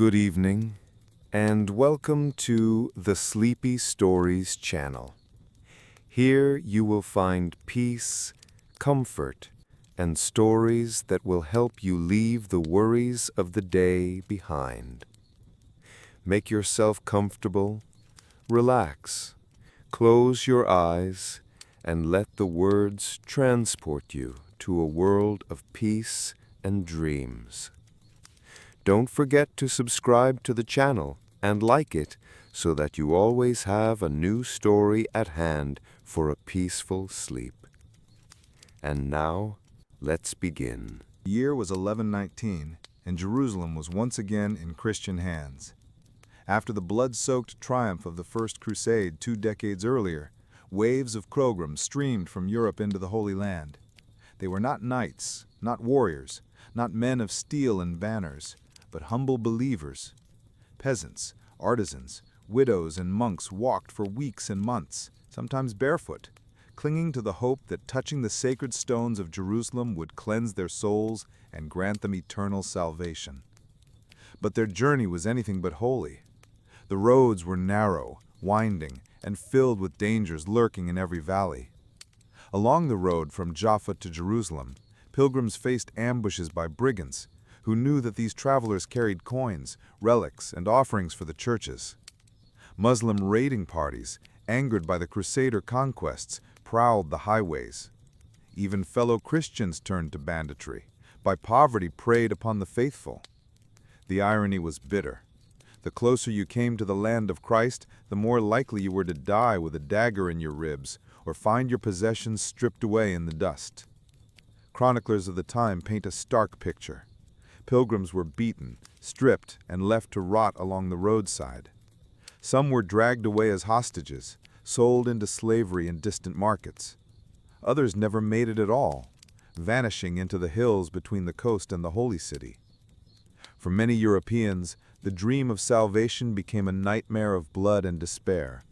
Good evening, and welcome to the Sleepy Stories channel. Here you will find peace, comfort, and stories that will help you leave the worries of the day behind. Make yourself comfortable, relax, close your eyes, and let the words transport you to a world of peace and dreams. Don't forget to subscribe to the channel and like it so that you always have a new story at hand for a peaceful sleep. And now, let's begin. The year was 1119, and Jerusalem was once again in Christian hands. After the blood-soaked triumph of the First Crusade 2 decades earlier, waves of pilgrims streamed from Europe into the Holy Land. They were not knights, not warriors, not men of steel and banners, but humble believers. Peasants, artisans, widows, and monks walked for weeks and months, sometimes barefoot, clinging to the hope that touching the sacred stones of Jerusalem would cleanse their souls and grant them eternal salvation. But their journey was anything but holy. The roads were narrow, winding, and filled with dangers lurking in every valley. Along the road from Jaffa to Jerusalem, pilgrims faced ambushes by brigands, who knew that these travelers carried coins, relics, and offerings for the churches. Muslim raiding parties, angered by the Crusader conquests, prowled the highways. Even fellow Christians turned to banditry. By poverty preyed upon the faithful. The irony was bitter. The closer you came to the land of Christ, the more likely you were to die with a dagger in your ribs or find your possessions stripped away in the dust. Chroniclers of the time paint a stark picture. Pilgrims were beaten, stripped, and left to rot along the roadside. Some were dragged away as hostages, sold into slavery in distant markets. Others never made it at all, vanishing into the hills between the coast and the holy city. For many Europeans, the dream of salvation became a nightmare of blood and despair.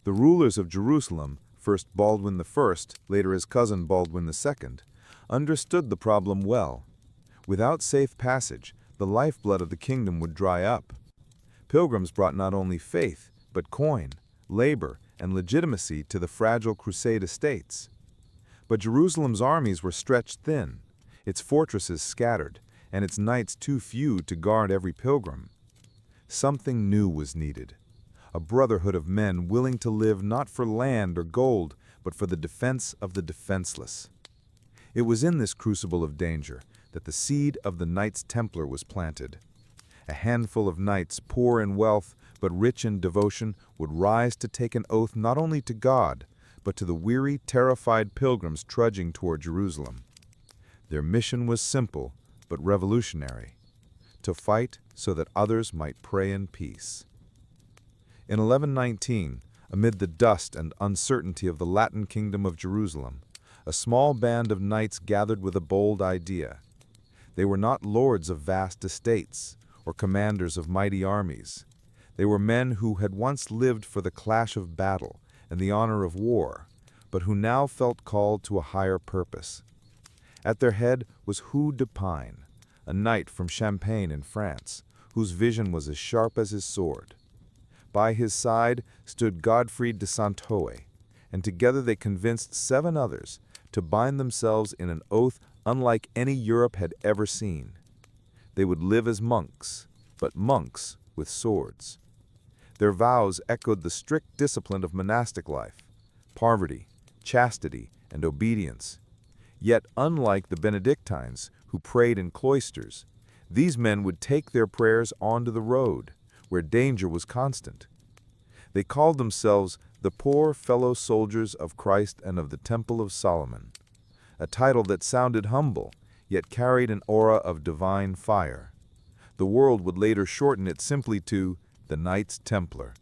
The rulers of Jerusalem, first Baldwin I, later his cousin Baldwin II, understood the problem well. Without safe passage, the lifeblood of the kingdom would dry up. Pilgrims brought not only faith, but coin, labor, and legitimacy to the fragile crusade estates. But Jerusalem's armies were stretched thin, its fortresses scattered, and its knights too few to guard every pilgrim. Something new was needed, a brotherhood of men willing to live not for land or gold, but for the defense of the defenseless. It was in this crucible of danger that the seed of the Knights Templar was planted. A handful of knights, poor in wealth but rich in devotion, would rise to take an oath not only to God, but to the weary, terrified pilgrims trudging toward Jerusalem. Their mission was simple but revolutionary: to fight so that others might pray in peace. In 1119, amid the dust and uncertainty of the Latin kingdom of Jerusalem, a small band of knights gathered with a bold idea. They were not lords of vast estates or commanders of mighty armies. They were men who had once lived for the clash of battle and the honor of war, but who now felt called to a higher purpose. At their head was Hugh de Pine, a knight from Champagne in France, whose vision was as sharp as his sword. By his side stood Godfrey de Saint-Hoé, and together they convinced 7 others to bind themselves in an oath unlike any Europe had ever seen. They would live as monks, but monks with swords. Their vows echoed the strict discipline of monastic life: poverty, chastity, and obedience. Yet, unlike the Benedictines, who prayed in cloisters, these men would take their prayers onto the road, where danger was constant. They called themselves the Poor Fellow Soldiers of Christ and of the Temple of Solomon, a title that sounded humble, yet carried an aura of divine fire. The world would later shorten it simply to the Knights Templar.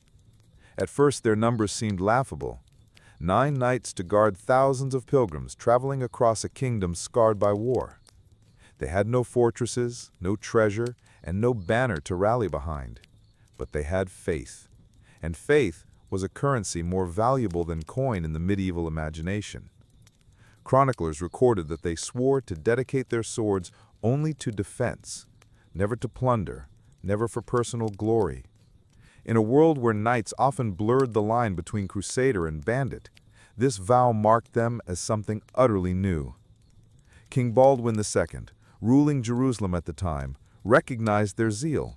At first their numbers seemed laughable: 9 knights to guard thousands of pilgrims traveling across a kingdom scarred by war. They had no fortresses, no treasure, and no banner to rally behind. But they had faith, and faith was a currency more valuable than coin in the medieval imagination. Chroniclers recorded that they swore to dedicate their swords only to defense, never to plunder, never for personal glory. In a world where knights often blurred the line between crusader and bandit, this vow marked them as something utterly new. King Baldwin II, ruling Jerusalem at the time, recognized their zeal.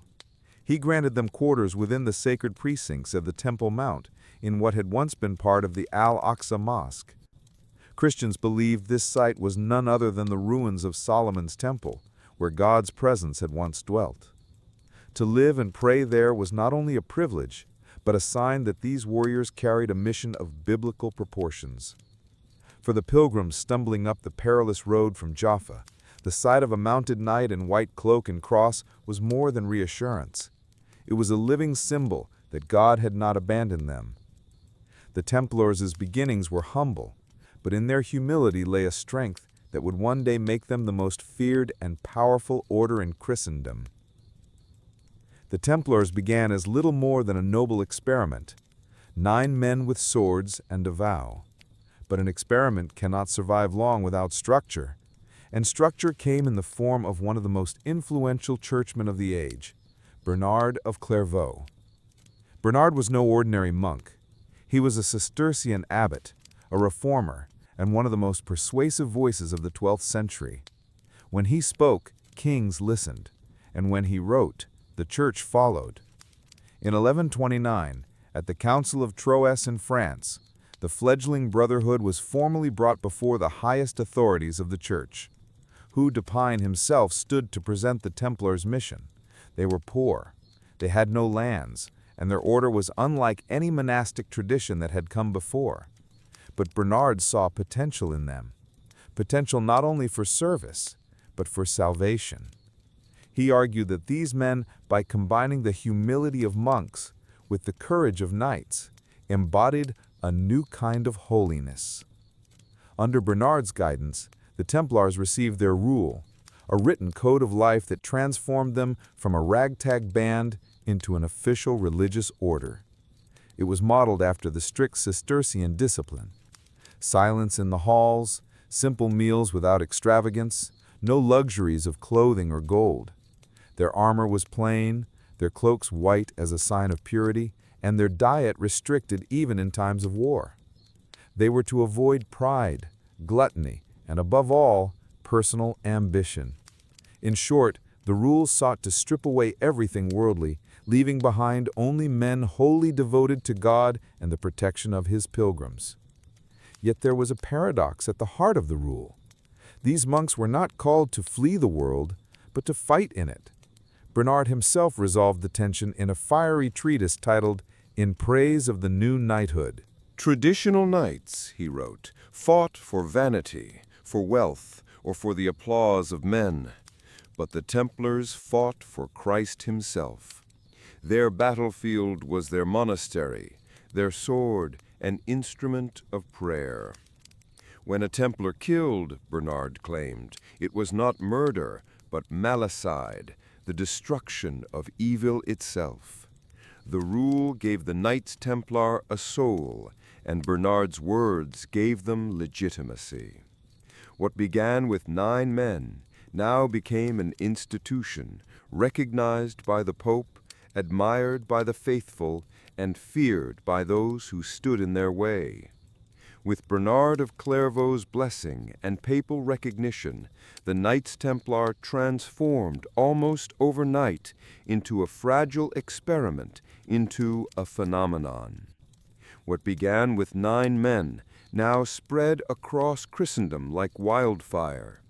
He granted them quarters within the sacred precincts of the Temple Mount in what had once been part of the Al-Aqsa Mosque. Christians believed this site was none other than the ruins of Solomon's Temple, where God's presence had once dwelt. To live and pray there was not only a privilege, but a sign that these warriors carried a mission of biblical proportions. For the pilgrims stumbling up the perilous road from Jaffa, the sight of a mounted knight in white cloak and cross was more than reassurance. It was a living symbol that God had not abandoned them. The Templars' beginnings were humble, but in their humility lay a strength that would one day make them the most feared and powerful order in Christendom. The Templars began as little more than a noble experiment, 9 men with swords and a vow. But an experiment cannot survive long without structure, and structure came in the form of one of the most influential churchmen of the age, Bernard of Clairvaux. Bernard was no ordinary monk. He was a Cistercian abbot, a reformer, and one of the most persuasive voices of the 12th century. When he spoke, kings listened, and when he wrote, the Church followed. In 1129, at the Council of Troyes in France, the fledgling brotherhood was formally brought before the highest authorities of the Church. Hugh de Pine himself stood to present the Templars' mission. They were poor, they had no lands, and their order was unlike any monastic tradition that had come before. But Bernard saw potential in them, potential not only for service, but for salvation. He argued that these men, by combining the humility of monks with the courage of knights, embodied a new kind of holiness. Under Bernard's guidance, the Templars received their rule, a written code of life that transformed them from a ragtag band into an official religious order. It was modeled after the strict Cistercian discipline. Silence in the halls, simple meals without extravagance, no luxuries of clothing or gold. Their armor was plain, their cloaks white as a sign of purity, and their diet restricted even in times of war. They were to avoid pride, gluttony, and above all, personal ambition. In short, the rules sought to strip away everything worldly, leaving behind only men wholly devoted to God and the protection of His pilgrims. Yet there was a paradox at the heart of the rule. These monks were not called to flee the world, but to fight in it. Bernard himself resolved the tension in a fiery treatise titled In Praise of the New Knighthood. Traditional knights, he wrote, fought for vanity, for wealth, or for the applause of men. But the Templars fought for Christ himself. Their battlefield was their monastery, their sword, an instrument of prayer. When a Templar killed, Bernard claimed, it was not murder, but malicide, the destruction of evil itself. The rule gave the Knights Templar a soul, and Bernard's words gave them legitimacy. What began with 9 men now became an institution, recognized by the Pope, admired by the faithful, and feared by those who stood in their way. With Bernard of Clairvaux's blessing and papal recognition, the Knights Templar transformed almost overnight into a fragile experiment, into a phenomenon. What began with 9 men now spread across Christendom like wildfire.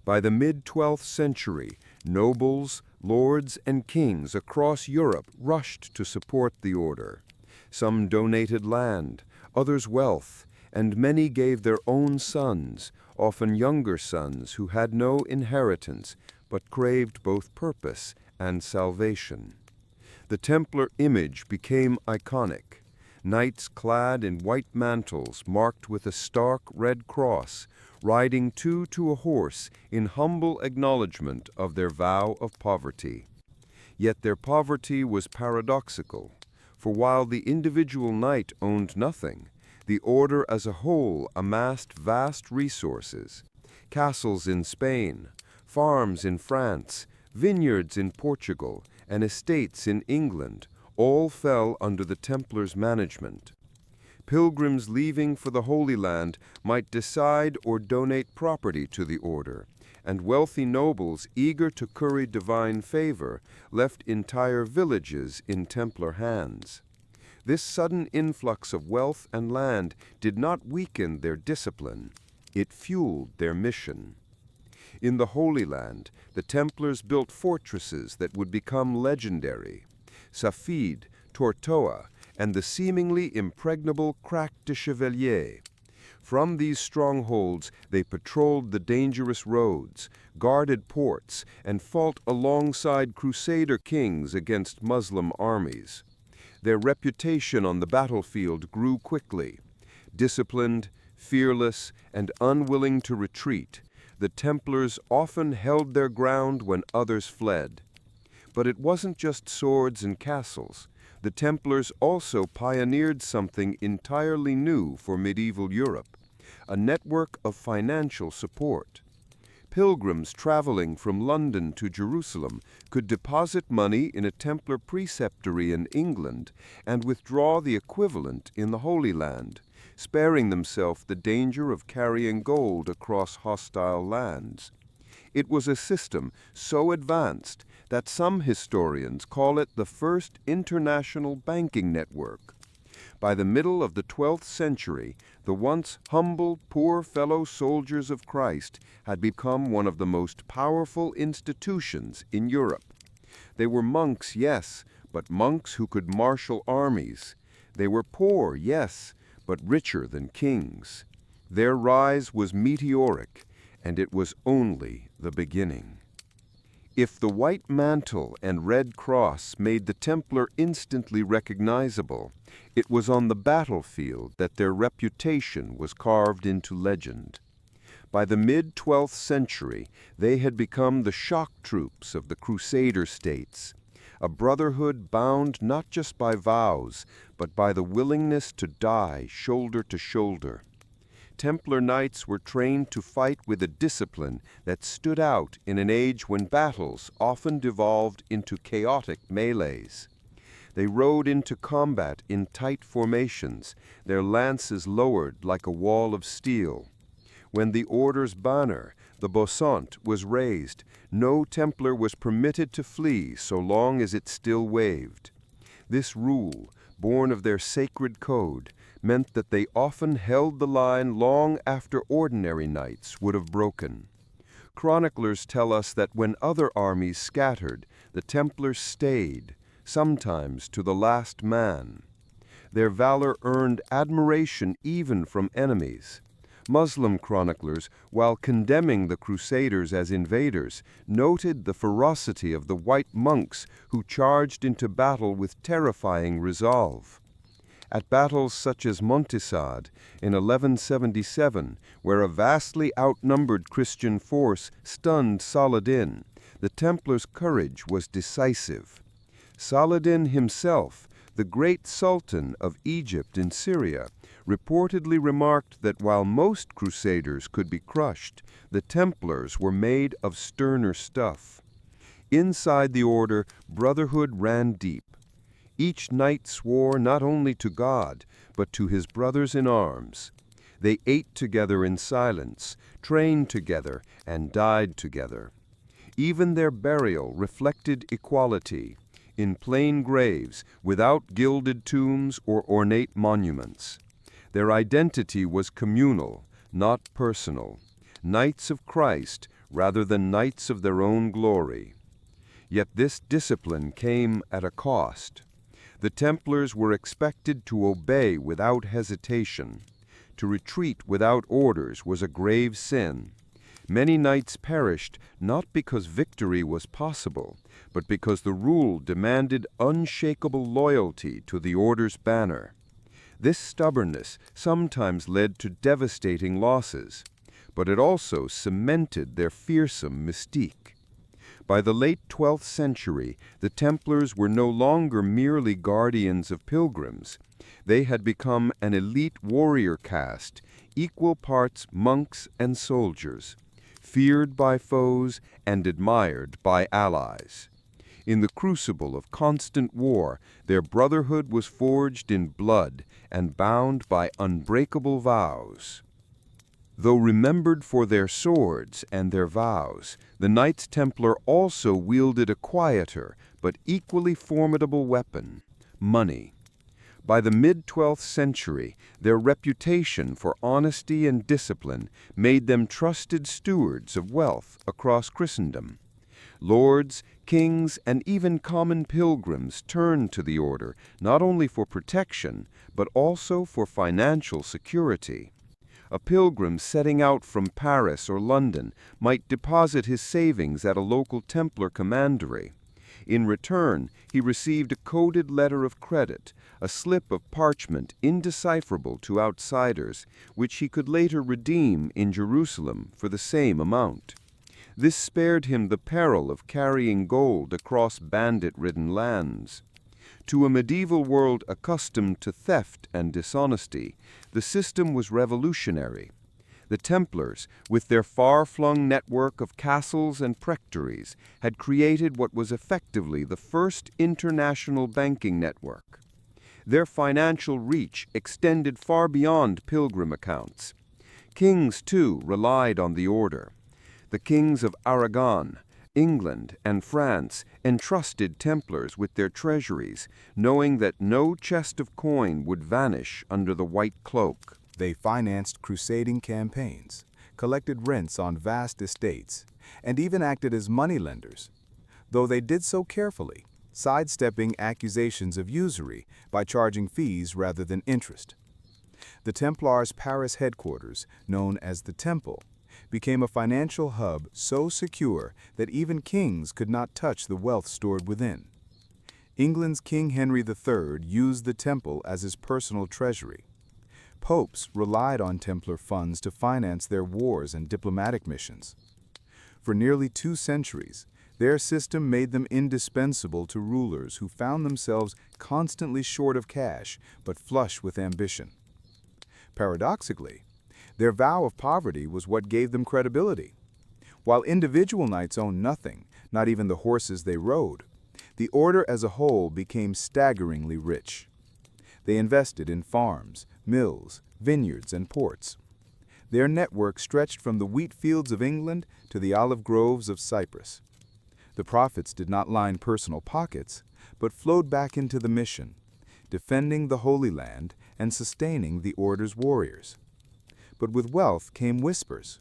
By the mid-12th century, nobles, lords, and kings across Europe rushed to support the order. Some donated land, others wealth, and many gave their own sons, often younger sons who had no inheritance, but craved both purpose and salvation. The Templar image became iconic. Knights clad in white mantles marked with a stark red cross, riding 2 to a horse in humble acknowledgement of their vow of poverty. Yet their poverty was paradoxical, for while the individual knight owned nothing, the order as a whole amassed vast resources: castles in Spain, farms in France, vineyards in Portugal, and estates in England all fell under the Templars' management. Pilgrims leaving for the Holy Land might decide or donate property to the order, and wealthy nobles eager to curry divine favor left entire villages in Templar hands. This sudden influx of wealth and land did not weaken their discipline, it fueled their mission. In the Holy Land, the Templars built fortresses that would become legendary. Safid, Tortoa, and the seemingly impregnable Crac de Chevalier. From these strongholds, they patrolled the dangerous roads, guarded ports, and fought alongside Crusader kings against Muslim armies. Their reputation on the battlefield grew quickly. Disciplined, fearless, and unwilling to retreat, the Templars often held their ground when others fled. But it wasn't just swords and castles. The Templars also pioneered something entirely new for medieval Europe, a network of financial support. Pilgrims traveling from London to Jerusalem could deposit money in a Templar preceptory in England and withdraw the equivalent in the Holy Land, sparing themselves the danger of carrying gold across hostile lands. It was a system so advanced that some historians call it the first international banking network. By the middle of the 12th century, the once humble, poor fellow soldiers of Christ had become one of the most powerful institutions in Europe. They were monks, yes, but monks who could marshal armies. They were poor, yes, but richer than kings. Their rise was meteoric, and it was only the beginning. If the white mantle and red cross made the Templar instantly recognizable, it was on the battlefield that their reputation was carved into legend. By the mid-12th century, they had become the shock troops of the Crusader states, a brotherhood bound not just by vows, but by the willingness to die shoulder to shoulder. Templar knights were trained to fight with a discipline that stood out in an age when battles often devolved into chaotic melees. They rode into combat in tight formations, their lances lowered like a wall of steel. When the order's banner, the bosant, was raised, no Templar was permitted to flee so long as it still waved. This rule, born of their sacred code, meant that they often held the line long after ordinary knights would have broken. Chroniclers tell us that when other armies scattered, the Templars stayed, sometimes to the last man. Their valor earned admiration even from enemies. Muslim chroniclers, while condemning the Crusaders as invaders, noted the ferocity of the white monks who charged into battle with terrifying resolve. At battles such as Montisade in 1177, where a vastly outnumbered Christian force stunned Saladin, the Templars' courage was decisive. Saladin himself, the great Sultan of Egypt and Syria, reportedly remarked that while most Crusaders could be crushed, the Templars were made of sterner stuff. Inside the order, brotherhood ran deep. Each knight swore not only to God, but to his brothers in arms. They ate together in silence, trained together, and died together. Even their burial reflected equality, in plain graves, without gilded tombs or ornate monuments. Their identity was communal, not personal, knights of Christ rather than knights of their own glory. Yet this discipline came at a cost. The Templars were expected to obey without hesitation. To retreat without orders was a grave sin. Many knights perished not because victory was possible, but because the rule demanded unshakable loyalty to the order's banner. This stubbornness sometimes led to devastating losses, but it also cemented their fearsome mystique. By the late 12th century, the Templars were no longer merely guardians of pilgrims. They had become an elite warrior caste, equal parts monks and soldiers, feared by foes and admired by allies. In the crucible of constant war, their brotherhood was forged in blood and bound by unbreakable vows. Though remembered for their swords and their vows, the Knights Templar also wielded a quieter but equally formidable weapon: money. By the mid-12th century, their reputation for honesty and discipline made them trusted stewards of wealth across Christendom. Lords, kings, and even common pilgrims turned to the order not only for protection, but also for financial security. A pilgrim setting out from Paris or London might deposit his savings at a local Templar commandery. In return, he received a coded letter of credit, a slip of parchment indecipherable to outsiders, which he could later redeem in Jerusalem for the same amount. This spared him the peril of carrying gold across bandit-ridden lands. To a medieval world accustomed to theft and dishonesty, the system was revolutionary. The Templars, with their far-flung network of castles and prectories, had created what was effectively the first international banking network. Their financial reach extended far beyond pilgrim accounts. Kings, too, relied on the order. The kings of Aragon, England, and France entrusted Templars with their treasuries, knowing that no chest of coin would vanish under the white cloak. They financed crusading campaigns, collected rents on vast estates, and even acted as moneylenders, though they did so carefully, sidestepping accusations of usury by charging fees rather than interest. The Templars' Paris headquarters, known as the Temple, became a financial hub so secure that even kings could not touch the wealth stored within. England's King Henry III used the Temple as his personal treasury. Popes relied on Templar funds to finance their wars and diplomatic missions. For nearly 2 centuries, their system made them indispensable to rulers who found themselves constantly short of cash but flush with ambition. Paradoxically, their vow of poverty was what gave them credibility. While individual knights owned nothing, not even the horses they rode, the order as a whole became staggeringly rich. They invested in farms, mills, vineyards, and ports. Their network stretched from the wheat fields of England to the olive groves of Cyprus. The profits did not line personal pockets, but flowed back into the mission, defending the Holy Land and sustaining the order's warriors. But with wealth came whispers.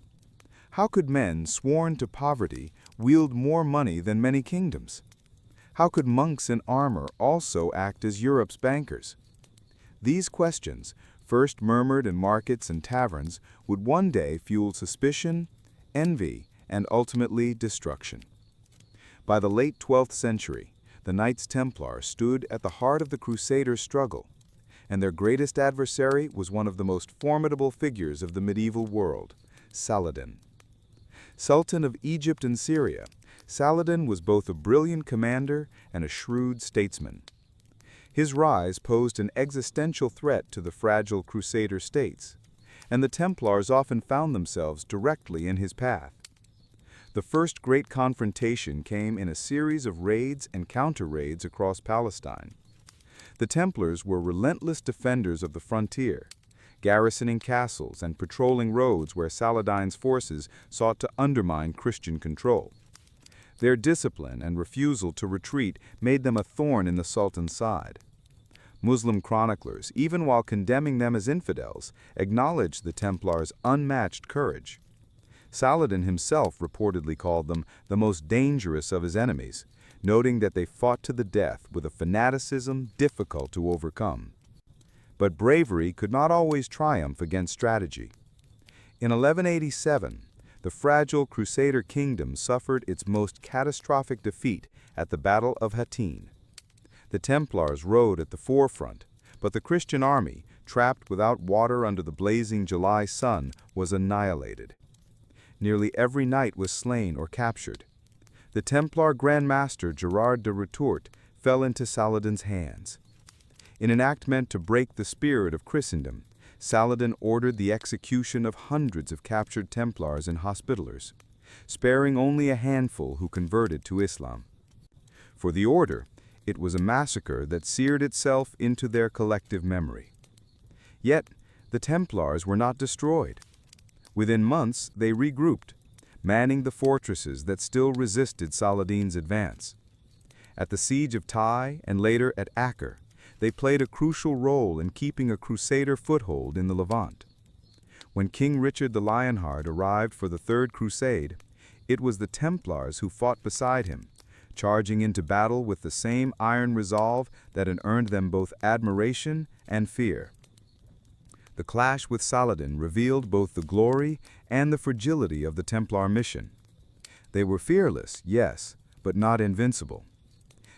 How could men sworn to poverty wield more money than many kingdoms? How could monks in armor also act as Europe's bankers? These questions, first murmured in markets and taverns, would one day fuel suspicion, envy, and ultimately destruction. By the late 12th century, the Knights Templar stood at the heart of the Crusaders' struggle, and their greatest adversary was one of the most formidable figures of the medieval world, Saladin. Sultan of Egypt and Syria, Saladin was both a brilliant commander and a shrewd statesman. His rise posed an existential threat to the fragile Crusader states, and the Templars often found themselves directly in his path. The first great confrontation came in a series of raids and counter-raids across Palestine. The Templars were relentless defenders of the frontier, garrisoning castles and patrolling roads where Saladin's forces sought to undermine Christian control. Their discipline and refusal to retreat made them a thorn in the Sultan's side. Muslim chroniclers, even while condemning them as infidels, acknowledged the Templars' unmatched courage. Saladin himself reportedly called them the most dangerous of his enemies, noting that they fought to the death with a fanaticism difficult to overcome. But bravery could not always triumph against strategy. In 1187, the fragile Crusader kingdom suffered its most catastrophic defeat at the Battle of Hattin. The Templars rode at the forefront, but the Christian army, trapped without water under the blazing July sun, was annihilated. Nearly every knight was slain or captured. The Templar Grand Master Gerard de Retourt fell into Saladin's hands. In an act meant to break the spirit of Christendom, Saladin ordered the execution of hundreds of captured Templars and Hospitallers, sparing only a handful who converted to Islam. For the Order, it was a massacre that seared itself into their collective memory. Yet, the Templars were not destroyed. Within months, they regrouped, manning the fortresses that still resisted Saladin's advance. At the siege of Tai and later at Acre, they played a crucial role in keeping a Crusader foothold in the Levant. When King Richard the Lionheart arrived for the Third Crusade, it was the Templars who fought beside him, charging into battle with the same iron resolve that had earned them both admiration and fear. The clash with Saladin revealed both the glory and the fragility of the Templar mission. They were fearless, yes, but not invincible.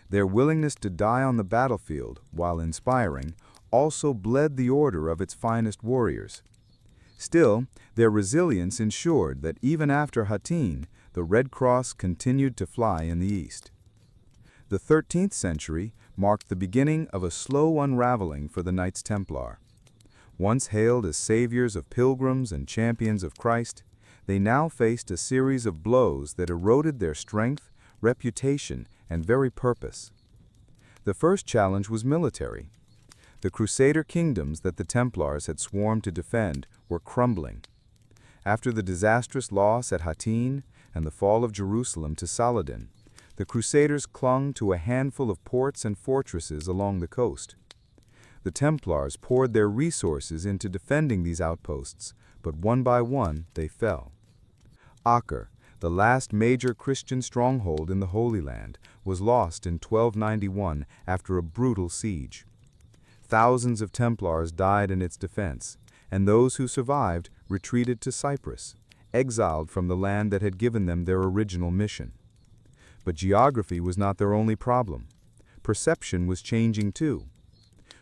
Their willingness to die on the battlefield, while inspiring, also bled the order of its finest warriors. Still, their resilience ensured that even after Hattin, the Red Cross continued to fly in the east. The 13th century marked the beginning of a slow unraveling for the Knights Templar. Once hailed as saviors of pilgrims and champions of Christ, they now faced a series of blows that eroded their strength, reputation, and very purpose. The first challenge was military. The Crusader kingdoms that the Templars had sworn to defend were crumbling. After the disastrous loss at Hattin and the fall of Jerusalem to Saladin, the Crusaders clung to a handful of ports and fortresses along the coast. The Templars poured their resources into defending these outposts, but one by one they fell. Acre, the last major Christian stronghold in the Holy Land, was lost in 1291 after a brutal siege. Thousands of Templars died in its defense, and those who survived retreated to Cyprus, exiled from the land that had given them their original mission. But geography was not their only problem. Perception was changing too.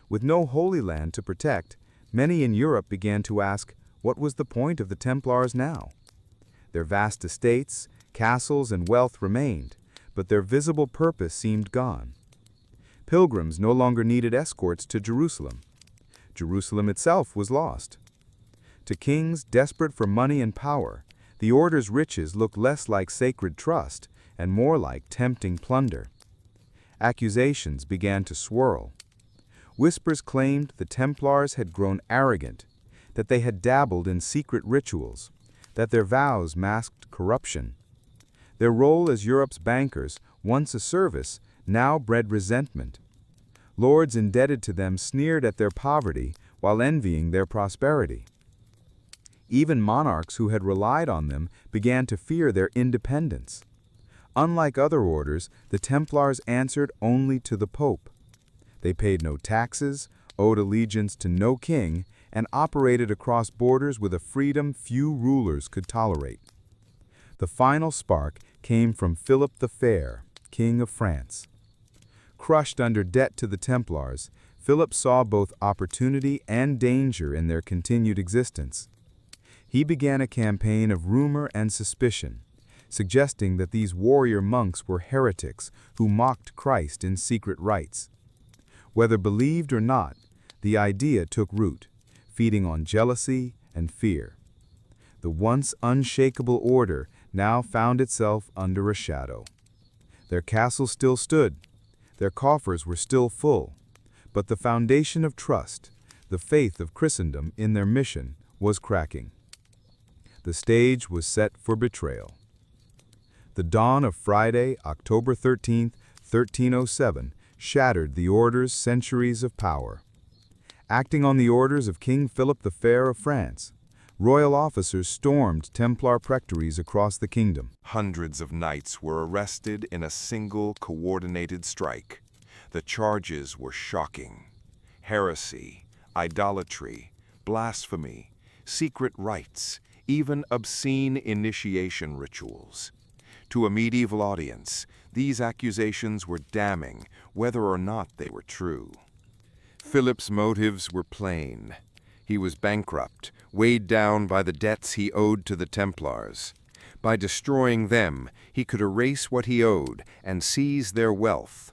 With no Holy Land to protect, many in Europe began to ask, what was the point of the Templars now? Their vast estates, castles, and wealth remained, but their visible purpose seemed gone. Pilgrims no longer needed escorts to Jerusalem. Jerusalem itself was lost. To kings desperate for money and power, the order's riches looked less like sacred trust and more like tempting plunder. Accusations began to swirl. Whispers claimed the Templars had grown arrogant, that they had dabbled in secret rituals, that their vows masked corruption. Their role as Europe's bankers, once a service, now bred resentment. Lords indebted to them sneered at their poverty while envying their prosperity. Even monarchs who had relied on them began to fear their independence. Unlike other orders, the Templars answered only to the Pope. They paid no taxes, owed allegiance to no king, and operated across borders with a freedom few rulers could tolerate. The final spark came from Philip the Fair, King of France. Crushed under debt to the Templars, Philip saw both opportunity and danger in their continued existence. He began a campaign of rumor and suspicion, suggesting that these warrior monks were heretics who mocked Christ in secret rites. Whether believed or not, the idea took root, feeding on jealousy and fear. The once unshakable order now found itself under a shadow. Their castle still stood, their coffers were still full, but the foundation of trust, the faith of Christendom in their mission, was cracking. The stage was set for betrayal. The dawn of Friday, October 13, 1307, shattered the order's centuries of power. Acting on the orders of King Philip the Fair of France, royal officers stormed Templar prectories across the kingdom. Hundreds of knights were arrested in a single coordinated strike. The charges were shocking. Heresy, idolatry, blasphemy, secret rites, even obscene initiation rituals. To a medieval audience, these accusations were damning, whether or not they were true. Philip's motives were plain. He was bankrupt, weighed down by the debts he owed to the Templars. By destroying them, he could erase what he owed and seize their wealth.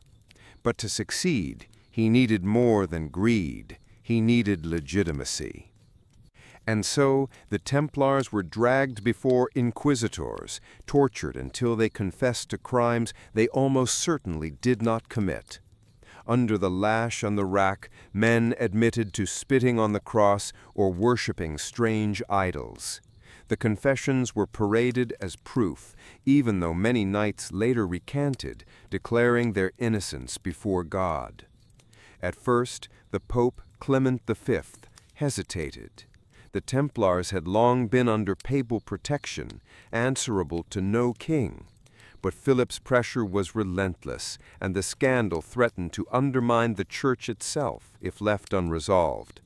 But to succeed, he needed more than greed. He needed legitimacy. And so the Templars were dragged before inquisitors, tortured until they confessed to crimes they almost certainly did not commit. Under the lash on the rack, men admitted to spitting on the cross or worshipping strange idols. The confessions were paraded as proof, even though many knights later recanted, declaring their innocence before God. At first, the Pope Clement V hesitated. The Templars had long been under papal protection, answerable to no king. But Philip's pressure was relentless, and the scandal threatened to undermine the Church itself if left unresolved.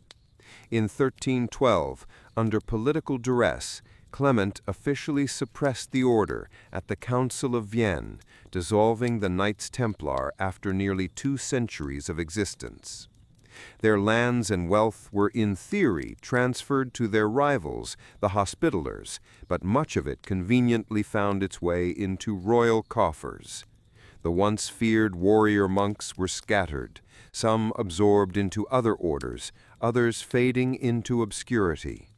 In 1312, under political duress, Clement officially suppressed the order at the Council of Vienne, dissolving the Knights Templar after nearly 2 centuries of existence. Their lands and wealth were in theory transferred to their rivals, the Hospitallers, but much of it conveniently found its way into royal coffers. The once feared warrior monks were scattered, some absorbed into other orders, others fading into obscurity.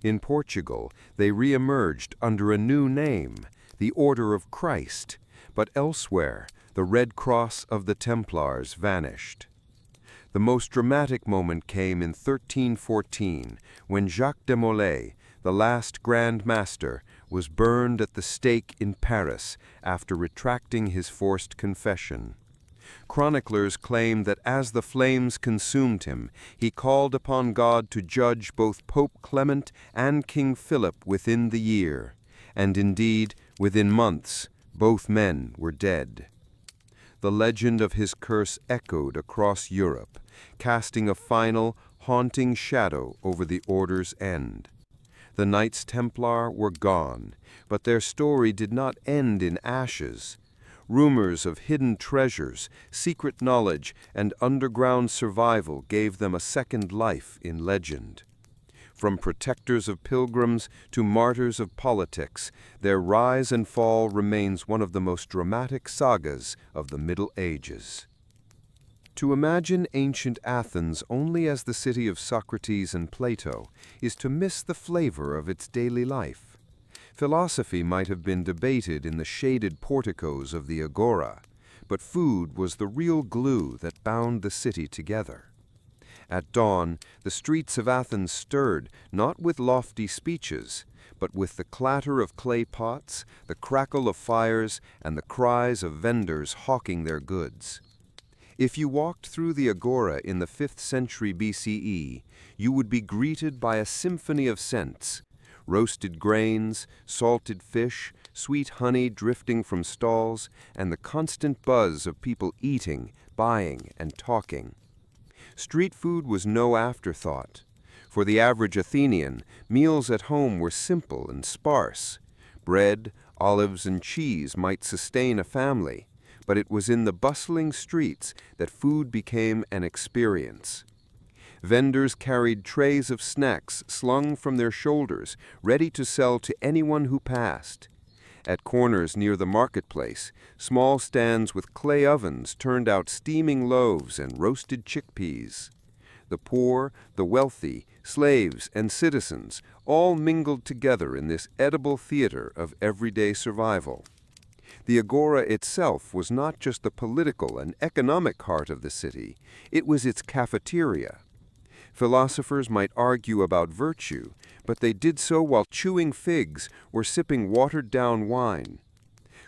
In Portugal, they re-emerged under a new name, the Order of Christ, but elsewhere, the Red Cross of the Templars vanished. The most dramatic moment came in 1314, when Jacques de Molay, the last Grand Master, was burned at the stake in Paris after retracting his forced confession. Chroniclers claim that as the flames consumed him, he called upon God to judge both Pope Clement and King Philip within the year, and indeed, within months, both men were dead. The legend of his curse echoed across Europe, casting a final, haunting shadow over the order's end. The Knights Templar were gone, but their story did not end in ashes. Rumors of hidden treasures, secret knowledge, and underground survival gave them a second life in legend. From protectors of pilgrims to martyrs of politics, their rise and fall remains one of the most dramatic sagas of the Middle Ages. To imagine ancient Athens only as the city of Socrates and Plato is to miss the flavor of its daily life. Philosophy might have been debated in the shaded porticos of the agora, but food was the real glue that bound the city together. At dawn, the streets of Athens stirred, not with lofty speeches, but with the clatter of clay pots, the crackle of fires, and the cries of vendors hawking their goods. If you walked through the agora in the 5th century BCE, you would be greeted by a symphony of scents: roasted grains, salted fish, sweet honey drifting from stalls, and the constant buzz of people eating, buying, and talking. Street food was no afterthought. For the average Athenian, meals at home were simple and sparse. Bread, olives, and cheese might sustain a family, but it was in the bustling streets that food became an experience. Vendors carried trays of snacks slung from their shoulders, ready to sell to anyone who passed. At corners near the marketplace, small stands with clay ovens turned out steaming loaves and roasted chickpeas. The poor, the wealthy, slaves, and citizens all mingled together in this edible theater of everyday survival. The agora itself was not just the political and economic heart of the city, it was its cafeteria. Philosophers might argue about virtue, but they did so while chewing figs or sipping watered-down wine.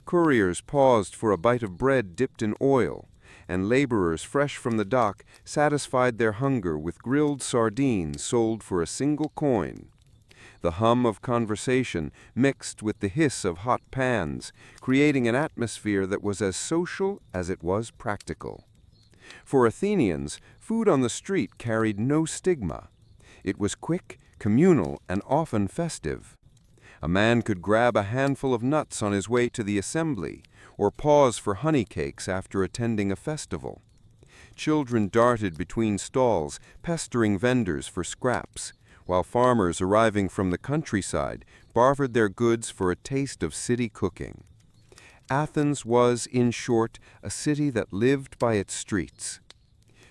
Couriers paused for a bite of bread dipped in oil, and laborers fresh from the dock satisfied their hunger with grilled sardines sold for a single coin. The hum of conversation mixed with the hiss of hot pans, creating an atmosphere that was as social as it was practical. For Athenians, food on the street carried no stigma. It was quick, communal, and often festive. A man could grab a handful of nuts on his way to the assembly, or pause for honey cakes after attending a festival. Children darted between stalls, pestering vendors for scraps, while farmers arriving from the countryside bartered their goods for a taste of city cooking. Athens was, in short, a city that lived by its streets.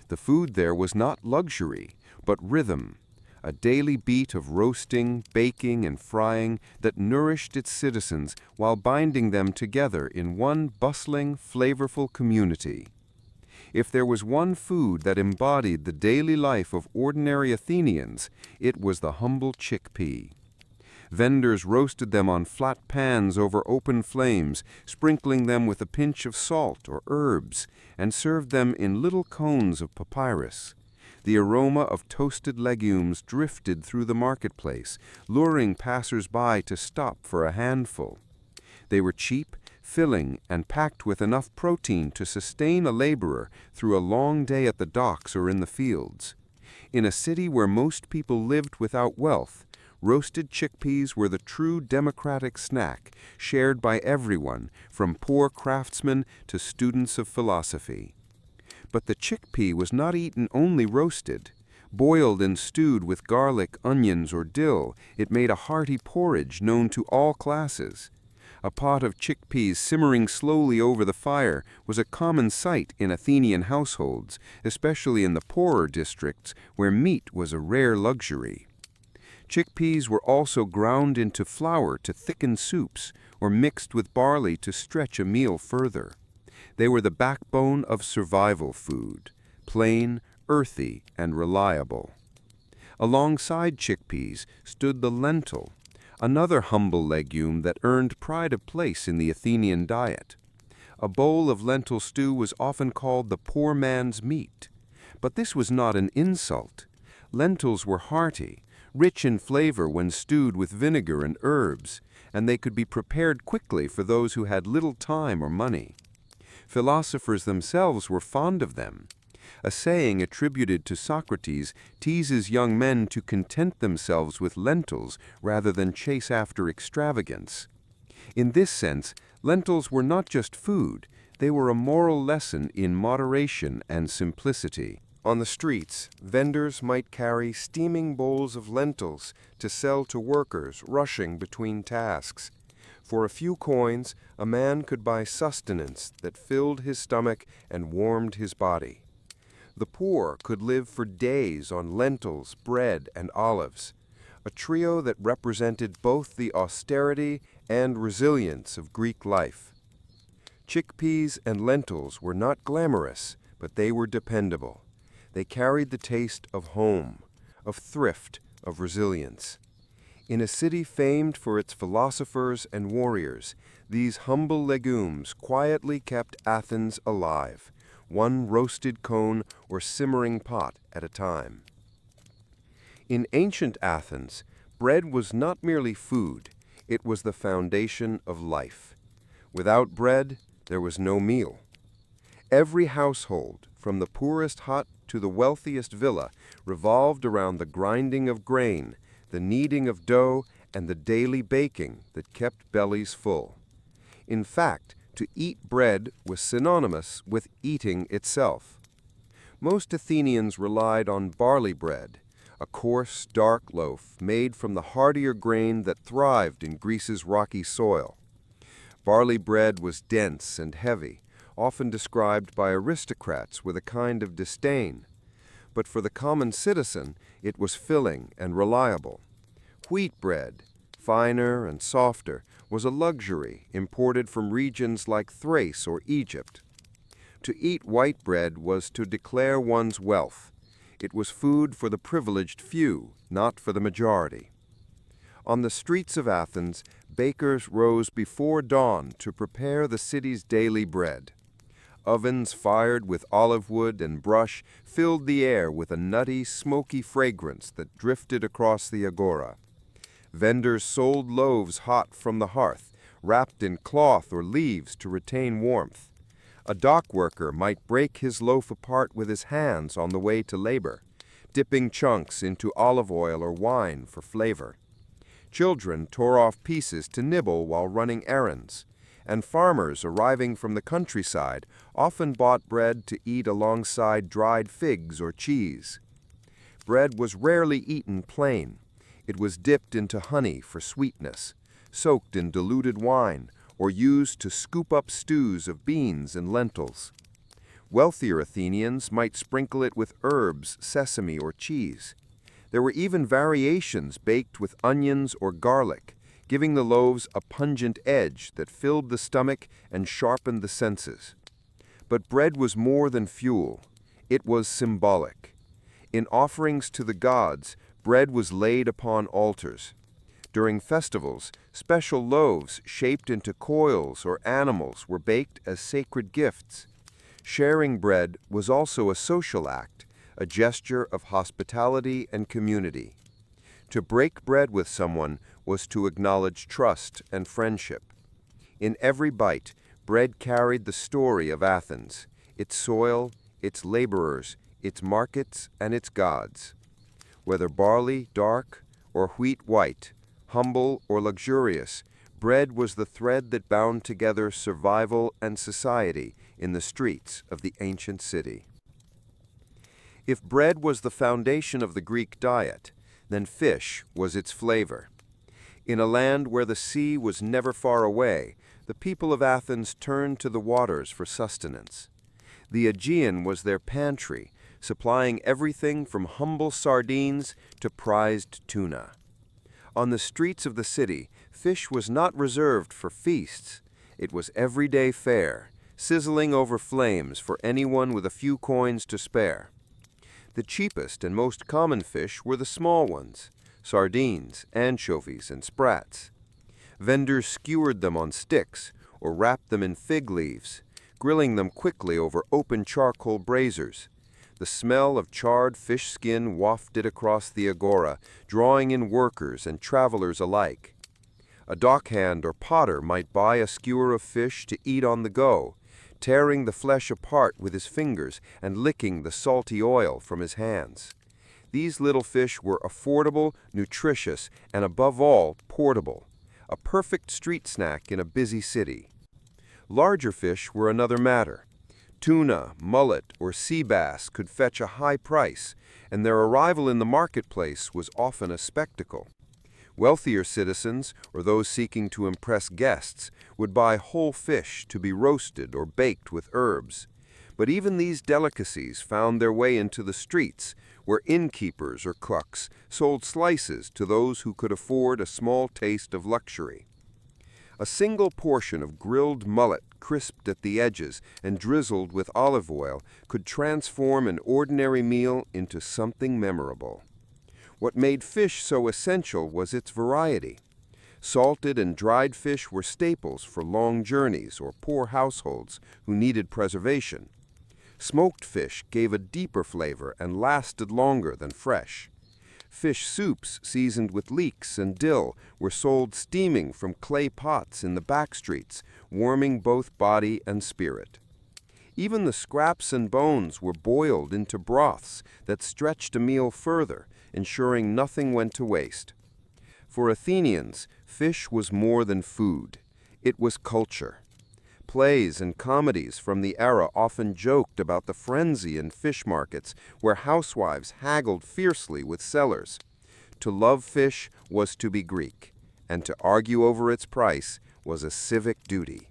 The food there was not luxury, but rhythm, a daily beat of roasting, baking, and frying that nourished its citizens while binding them together in one bustling, flavorful community. If there was one food that embodied the daily life of ordinary Athenians, it was the humble chickpea. Vendors roasted them on flat pans over open flames, sprinkling them with a pinch of salt or herbs, and served them in little cones of papyrus. The aroma of toasted legumes drifted through the marketplace, luring passers-by to stop for a handful. They were cheap, filling, and packed with enough protein to sustain a laborer through a long day at the docks or in the fields. In a city where most people lived without wealth, roasted chickpeas were the true democratic snack, shared by everyone, from poor craftsmen to students of philosophy. But the chickpea was not eaten only roasted. Boiled and stewed with garlic, onions, or dill, it made a hearty porridge known to all classes. A pot of chickpeas simmering slowly over the fire was a common sight in Athenian households, especially in the poorer districts where meat was a rare luxury. Chickpeas were also ground into flour to thicken soups or mixed with barley to stretch a meal further. They were the backbone of survival food, plain, earthy, and reliable. Alongside chickpeas stood the lentil, another humble legume that earned pride of place in the Athenian diet. A bowl of lentil stew was often called the poor man's meat. But this was not an insult. Lentils were hearty, rich in flavor when stewed with vinegar and herbs, and they could be prepared quickly for those who had little time or money. Philosophers themselves were fond of them. A saying attributed to Socrates teases young men to content themselves with lentils rather than chase after extravagance. In this sense, lentils were not just food, they were a moral lesson in moderation and simplicity. On the streets, vendors might carry steaming bowls of lentils to sell to workers rushing between tasks. For a few coins, a man could buy sustenance that filled his stomach and warmed his body. The poor could live for days on lentils, bread, and olives, a trio that represented both the austerity and resilience of Greek life. Chickpeas and lentils were not glamorous, but they were dependable. They carried the taste of home, of thrift, of resilience. In a city famed for its philosophers and warriors, these humble legumes quietly kept Athens alive, one roasted cone or simmering pot at a time. In ancient Athens, bread was not merely food, it was the foundation of life. Without bread, there was no meal. Every household, from the poorest hut to the wealthiest villa, revolved around the grinding of grain, the kneading of dough, and the daily baking that kept bellies full. In fact, to eat bread was synonymous with eating itself. Most Athenians relied on barley bread, a coarse, dark loaf made from the hardier grain that thrived in Greece's rocky soil. Barley bread was dense and heavy, often described by aristocrats with a kind of disdain. But for the common citizen, it was filling and reliable. Wheat bread, finer and softer, was a luxury imported from regions like Thrace or Egypt. To eat white bread was to declare one's wealth. It was food for the privileged few, not for the majority. On the streets of Athens, bakers rose before dawn to prepare the city's daily bread. Ovens fired with olive wood and brush filled the air with a nutty, smoky fragrance that drifted across the agora. Vendors sold loaves hot from the hearth, wrapped in cloth or leaves to retain warmth. A dock worker might break his loaf apart with his hands on the way to labor, dipping chunks into olive oil or wine for flavor. Children tore off pieces to nibble while running errands, and farmers arriving from the countryside often bought bread to eat alongside dried figs or cheese. Bread was rarely eaten plain. It was dipped into honey for sweetness, soaked in diluted wine, or used to scoop up stews of beans and lentils. Wealthier Athenians might sprinkle it with herbs, sesame, or cheese. There were even variations baked with onions or garlic, giving the loaves a pungent edge that filled the stomach and sharpened the senses. But bread was more than fuel. It was symbolic. In offerings to the gods, bread was laid upon altars. During festivals, special loaves shaped into coils or animals were baked as sacred gifts. Sharing bread was also a social act, a gesture of hospitality and community. To break bread with someone was to acknowledge trust and friendship. In every bite, bread carried the story of Athens, its soil, its laborers, its markets, and its gods. Whether barley dark or wheat white, humble or luxurious, bread was the thread that bound together survival and society in the streets of the ancient city. If bread was the foundation of the Greek diet, then fish was its flavor. In a land where the sea was never far away, the people of Athens turned to the waters for sustenance. The Aegean was their pantry, supplying everything from humble sardines to prized tuna. On the streets of the city, fish was not reserved for feasts. It was everyday fare, sizzling over flames for anyone with a few coins to spare. The cheapest and most common fish were the small ones, sardines, anchovies, and sprats. Vendors skewered them on sticks or wrapped them in fig leaves, grilling them quickly over open charcoal braziers. The smell of charred fish skin wafted across the agora, drawing in workers and travelers alike. A dockhand or potter might buy a skewer of fish to eat on the go, tearing the flesh apart with his fingers and licking the salty oil from his hands. These little fish were affordable, nutritious, and above all, portable, a perfect street snack in a busy city. Larger fish were another matter. Tuna, mullet, or sea bass could fetch a high price, and their arrival in the marketplace was often a spectacle. Wealthier citizens, or those seeking to impress guests, would buy whole fish to be roasted or baked with herbs. But even these delicacies found their way into the streets, where innkeepers or cooks sold slices to those who could afford a small taste of luxury. A single portion of grilled mullet, crisped at the edges and drizzled with olive oil, could transform an ordinary meal into something memorable. What made fish so essential was its variety. Salted and dried fish were staples for long journeys or poor households who needed preservation. Smoked fish gave a deeper flavor and lasted longer than fresh. Fish soups seasoned with leeks and dill were sold steaming from clay pots in the back streets, warming both body and spirit. Even the scraps and bones were boiled into broths that stretched a meal further, ensuring nothing went to waste. For Athenians, fish was more than food. It was culture. Plays and comedies from the era often joked about the frenzy in fish markets where housewives haggled fiercely with sellers. To love fish was to be Greek, and to argue over its price was a civic duty.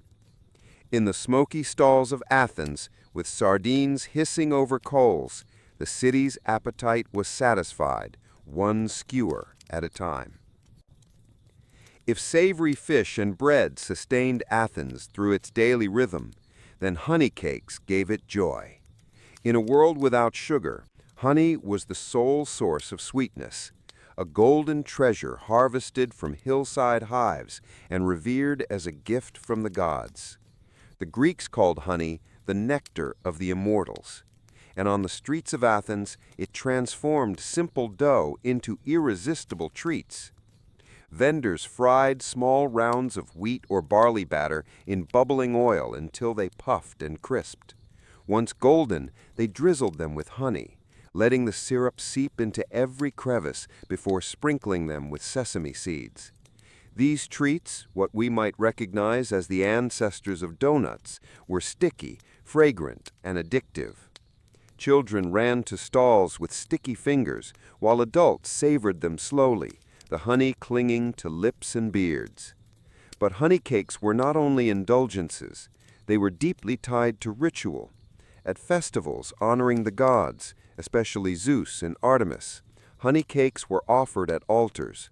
In the smoky stalls of Athens, with sardines hissing over coals, the city's appetite was satisfied, one skewer at a time. If savory fish and bread sustained Athens through its daily rhythm, then honey cakes gave it joy. In a world without sugar, honey was the sole source of sweetness, a golden treasure harvested from hillside hives and revered as a gift from the gods. The Greeks called honey the nectar of the immortals, and on the streets of Athens it transformed simple dough into irresistible treats. Vendors fried small rounds of wheat or barley batter in bubbling oil until they puffed and crisped. Once golden, they drizzled them with honey, letting the syrup seep into every crevice before sprinkling them with sesame seeds. These treats, what we might recognize as the ancestors of donuts, were sticky, fragrant, and addictive. Children ran to stalls with sticky fingers, while adults savored them slowly, the honey clinging to lips and beards. But honey cakes were not only indulgences, they were deeply tied to ritual. At festivals honoring the gods, especially Zeus and Artemis, Honey cakes were offered at altars.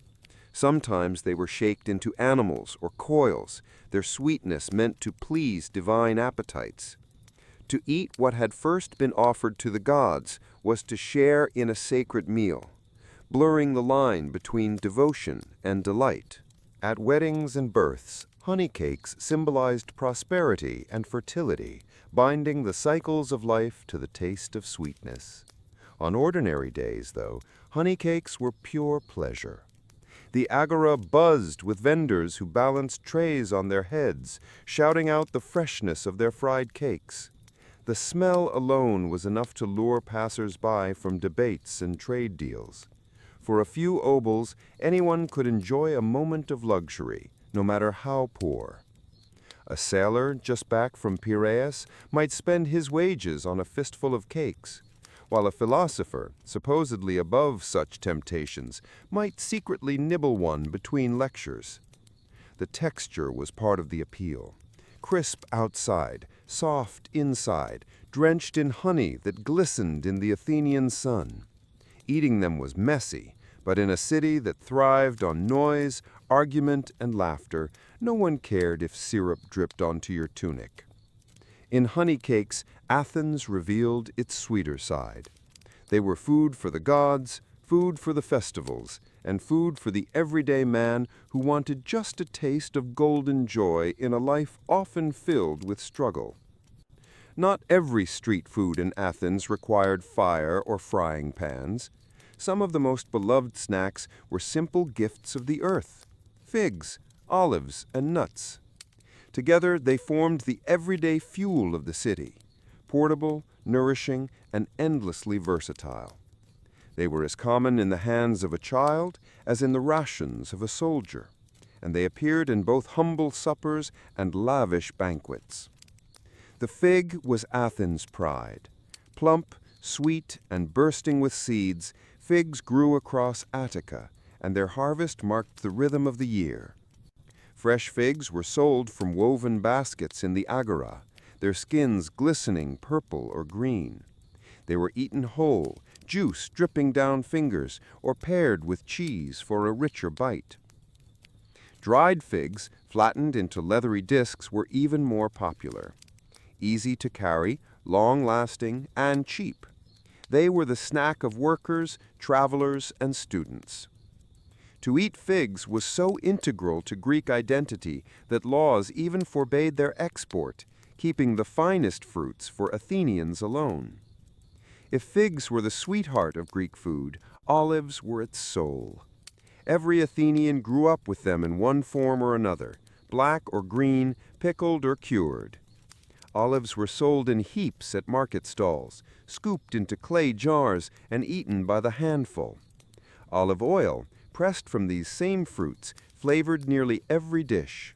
Sometimes they were shaped into animals or coils, their sweetness meant to please divine appetites. To eat what had first been offered to the gods was to share in a sacred meal, blurring the line between devotion and delight. At weddings and births, honey cakes symbolized prosperity and fertility, binding the cycles of life to the taste of sweetness. On ordinary days, though, honey cakes were pure pleasure. The agora buzzed with vendors who balanced trays on their heads, shouting out the freshness of their fried cakes. The smell alone was enough to lure passers-by from debates and trade deals. For a few obols, anyone could enjoy a moment of luxury, no matter how poor. A sailor just back from Piraeus might spend his wages on a fistful of cakes, while a philosopher, supposedly above such temptations, might secretly nibble one between lectures. The texture was part of the appeal. Crisp outside, soft inside, drenched in honey that glistened in the Athenian sun. Eating them was messy, but in a city that thrived on noise, argument, and laughter, no one cared if syrup dripped onto your tunic. In honey cakes, Athens revealed its sweeter side. They were food for the gods, food for the festivals, and food for the everyday man who wanted just a taste of golden joy in a life often filled with struggle. Not every street food in Athens required fire or frying pans. Some of the most beloved snacks were simple gifts of the earth: figs, olives, and nuts. Together, they formed the everyday fuel of the city, portable, nourishing, and endlessly versatile. They were as common in the hands of a child as in the rations of a soldier, and they appeared in both humble suppers and lavish banquets. The fig was Athens' pride. Plump, sweet, and bursting with seeds, figs grew across Attica, and their harvest marked the rhythm of the year. Fresh figs were sold from woven baskets in the agora, their skins glistening purple or green. They were eaten whole, juice dripping down fingers, or paired with cheese for a richer bite. Dried figs, flattened into leathery discs, were even more popular. Easy to carry, long-lasting, and cheap. They were the snack of workers, travelers, and students. To eat figs was so integral to Greek identity that laws even forbade their export, keeping the finest fruits for Athenians alone. If figs were the sweetheart of Greek food, olives were its soul. Every Athenian grew up with them in one form or another, black or green, pickled or cured. Olives were sold in heaps at market stalls, scooped into clay jars and eaten by the handful. Olive oil, pressed from these same fruits, flavored nearly every dish.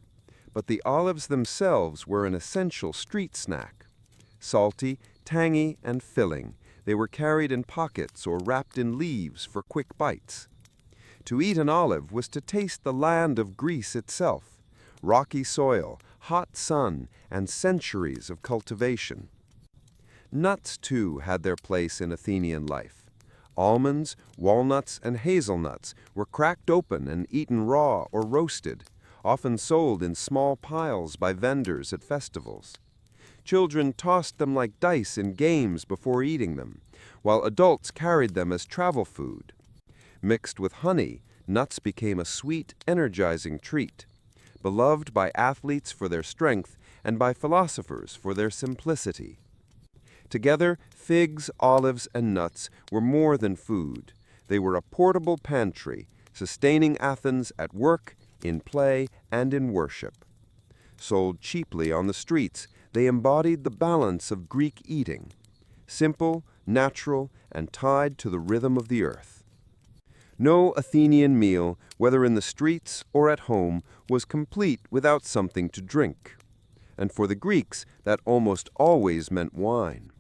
But the olives themselves were an essential street snack. Salty, tangy, and filling, they were carried in pockets or wrapped in leaves for quick bites. To eat an olive was to taste the land of Greece itself: rocky soil, hot sun, and centuries of cultivation. Nuts, too, had their place in Athenian life. Almonds, walnuts, and hazelnuts were cracked open and eaten raw or roasted, often sold in small piles by vendors at festivals. Children tossed them like dice in games before eating them, while adults carried them as travel food. Mixed with honey, nuts became a sweet, energizing treat, beloved by athletes for their strength and by philosophers for their simplicity. Together, figs, olives, and nuts were more than food. They were a portable pantry, sustaining Athens at work, in play, and in worship. Sold cheaply on the streets, they embodied the balance of Greek eating: simple, natural, and tied to the rhythm of the earth. No Athenian meal, whether in the streets or at home, was complete without something to drink. And for the Greeks, that almost always meant wine.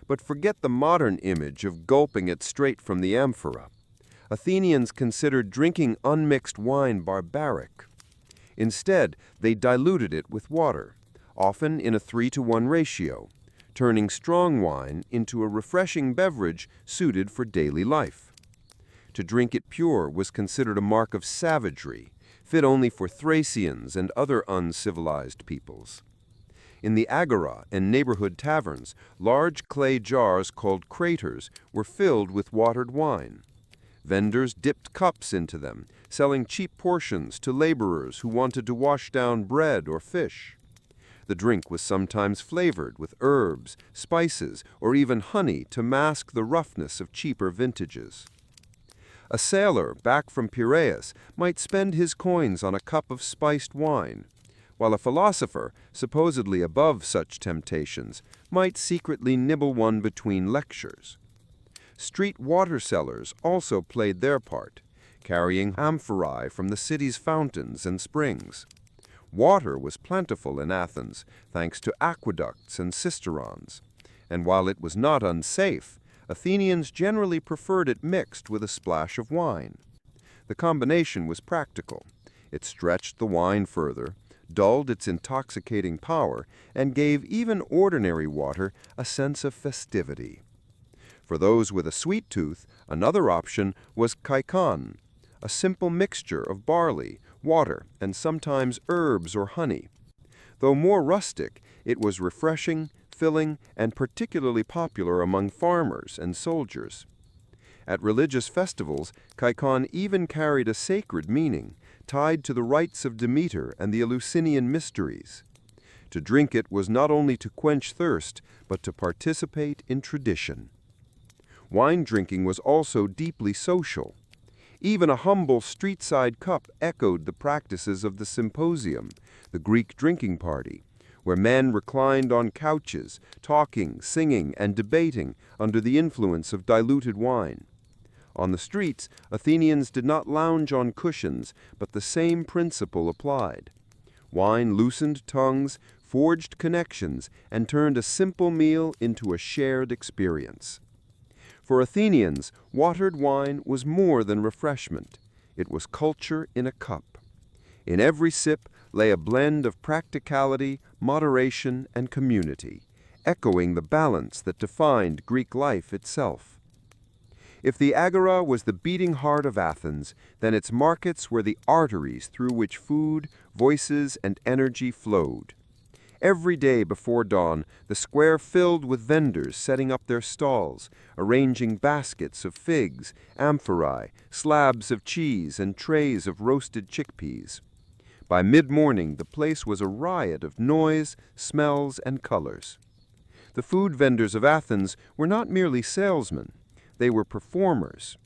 But forget the modern image of gulping it straight from the amphora. Athenians considered drinking unmixed wine barbaric. Instead, they diluted it with water, often in a 3-to-1 ratio, turning strong wine into a refreshing beverage suited for daily life. To drink it pure was considered a mark of savagery, fit only for Thracians and other uncivilized peoples. In the agora and neighborhood taverns, large clay jars called craters were filled with watered wine. Vendors dipped cups into them, selling cheap portions to laborers who wanted to wash down bread or fish. The drink was sometimes flavored with herbs, spices, or even honey to mask the roughness of cheaper vintages. A sailor back from Piraeus might spend his coins on a cup of spiced wine, while a philosopher, supposedly above such temptations, might secretly nibble one between lectures. Street water sellers also played their part, carrying amphorae from the city's fountains and springs. Water was plentiful in Athens, thanks to aqueducts and cisterons, and while it was not unsafe, Athenians generally preferred it mixed with a splash of wine. The combination was practical. It stretched the wine further, dulled its intoxicating power, and gave even ordinary water a sense of festivity. For those with a sweet tooth, another option was kaikon, a simple mixture of barley, water, and sometimes herbs or honey. Though more rustic, it was refreshing, filling, and particularly popular among farmers and soldiers. At religious festivals, kaikon even carried a sacred meaning, tied to the rites of Demeter and the Eleusinian mysteries. To drink it was not only to quench thirst, but to participate in tradition. Wine drinking was also deeply social. Even a humble street-side cup echoed the practices of the symposium, the Greek drinking party, where men reclined on couches, talking, singing, and debating under the influence of diluted wine. On the streets, Athenians did not lounge on cushions, but the same principle applied. Wine loosened tongues, forged connections, and turned a simple meal into a shared experience. For Athenians, watered wine was more than refreshment. It was culture in a cup. In every sip lay a blend of practicality, moderation, and community, echoing the balance that defined Greek life itself. If the agora was the beating heart of Athens, then its markets were the arteries through which food, voices, and energy flowed. Every day before dawn, the square filled with vendors setting up their stalls, arranging baskets of figs, amphorae, slabs of cheese, and trays of roasted chickpeas. By mid-morning, the place was a riot of noise, smells, and colors. The food vendors of Athens were not merely salesmen. They were performers.